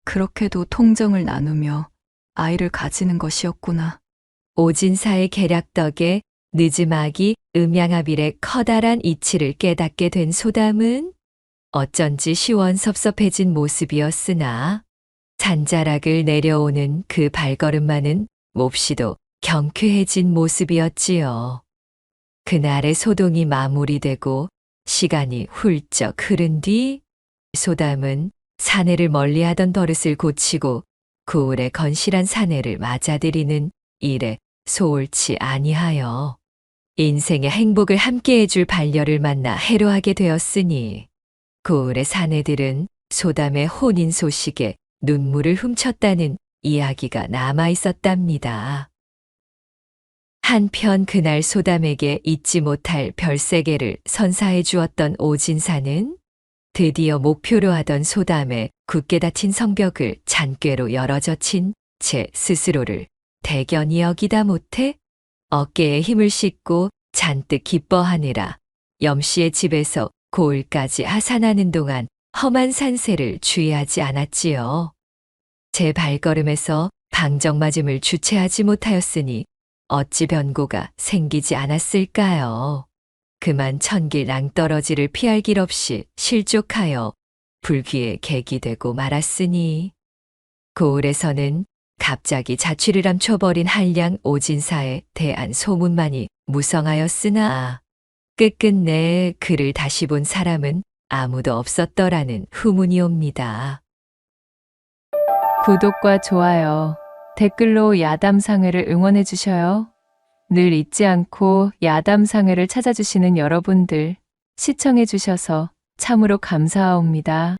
그렇게도 통정을 나누며 아이를 가지는 것이었구나. 오진사의 계략 덕에 느즈막이 음양아빌의 커다란 이치를 깨닫게 된 소담은 어쩐지 시원섭섭해진 모습이었으나 잔자락을 내려오는 그 발걸음만은 몹시도 경쾌해진 모습이었지요. 그날의 소동이 마무리되고 시간이 훌쩍 흐른 뒤 소담은 사내를 멀리하던 버릇을 고치고 고을의 건실한 사내를 맞아들이는 일에 소홀치 아니하여 인생의 행복을 함께해줄 반려를 만나 해로하게 되었으니 고을의 사내들은 소담의 혼인 소식에 눈물을 훔쳤다는 이야기가 남아 있었답니다. 한편 그날 소담에게 잊지 못할 별세계를 선사해 주었던 오진사는 드디어 목표로 하던 소담의 굳게 닫힌 성벽을 잔꾀로 열어젖힌 제 스스로를 대견히 여기다 못해 어깨에 힘을 싣고 잔뜩 기뻐하느라 염씨의 집에서 고을까지 하산하는 동안 험한 산세를 주의하지 않았지요. 제 발걸음에서 방정맞음을 주체하지 못하였으니 어찌 변고가 생기지 않았을까요? 그만 천길 낭떠러지를 피할 길 없이 실족하여 불귀에 객이 되고 말았으니 고을에서는 갑자기 자취를 감춰버린 한량 오진사에 대한 소문만이 무성하였으나 끝끝내 그를 다시 본 사람은 아무도 없었더라는 후문이 옵니다. 구독과 좋아요, 댓글로 야담상회를 응원해 주셔요. 늘 잊지 않고 야담상회를 찾아주시는 여러분들 시청해 주셔서 참으로 감사합니다.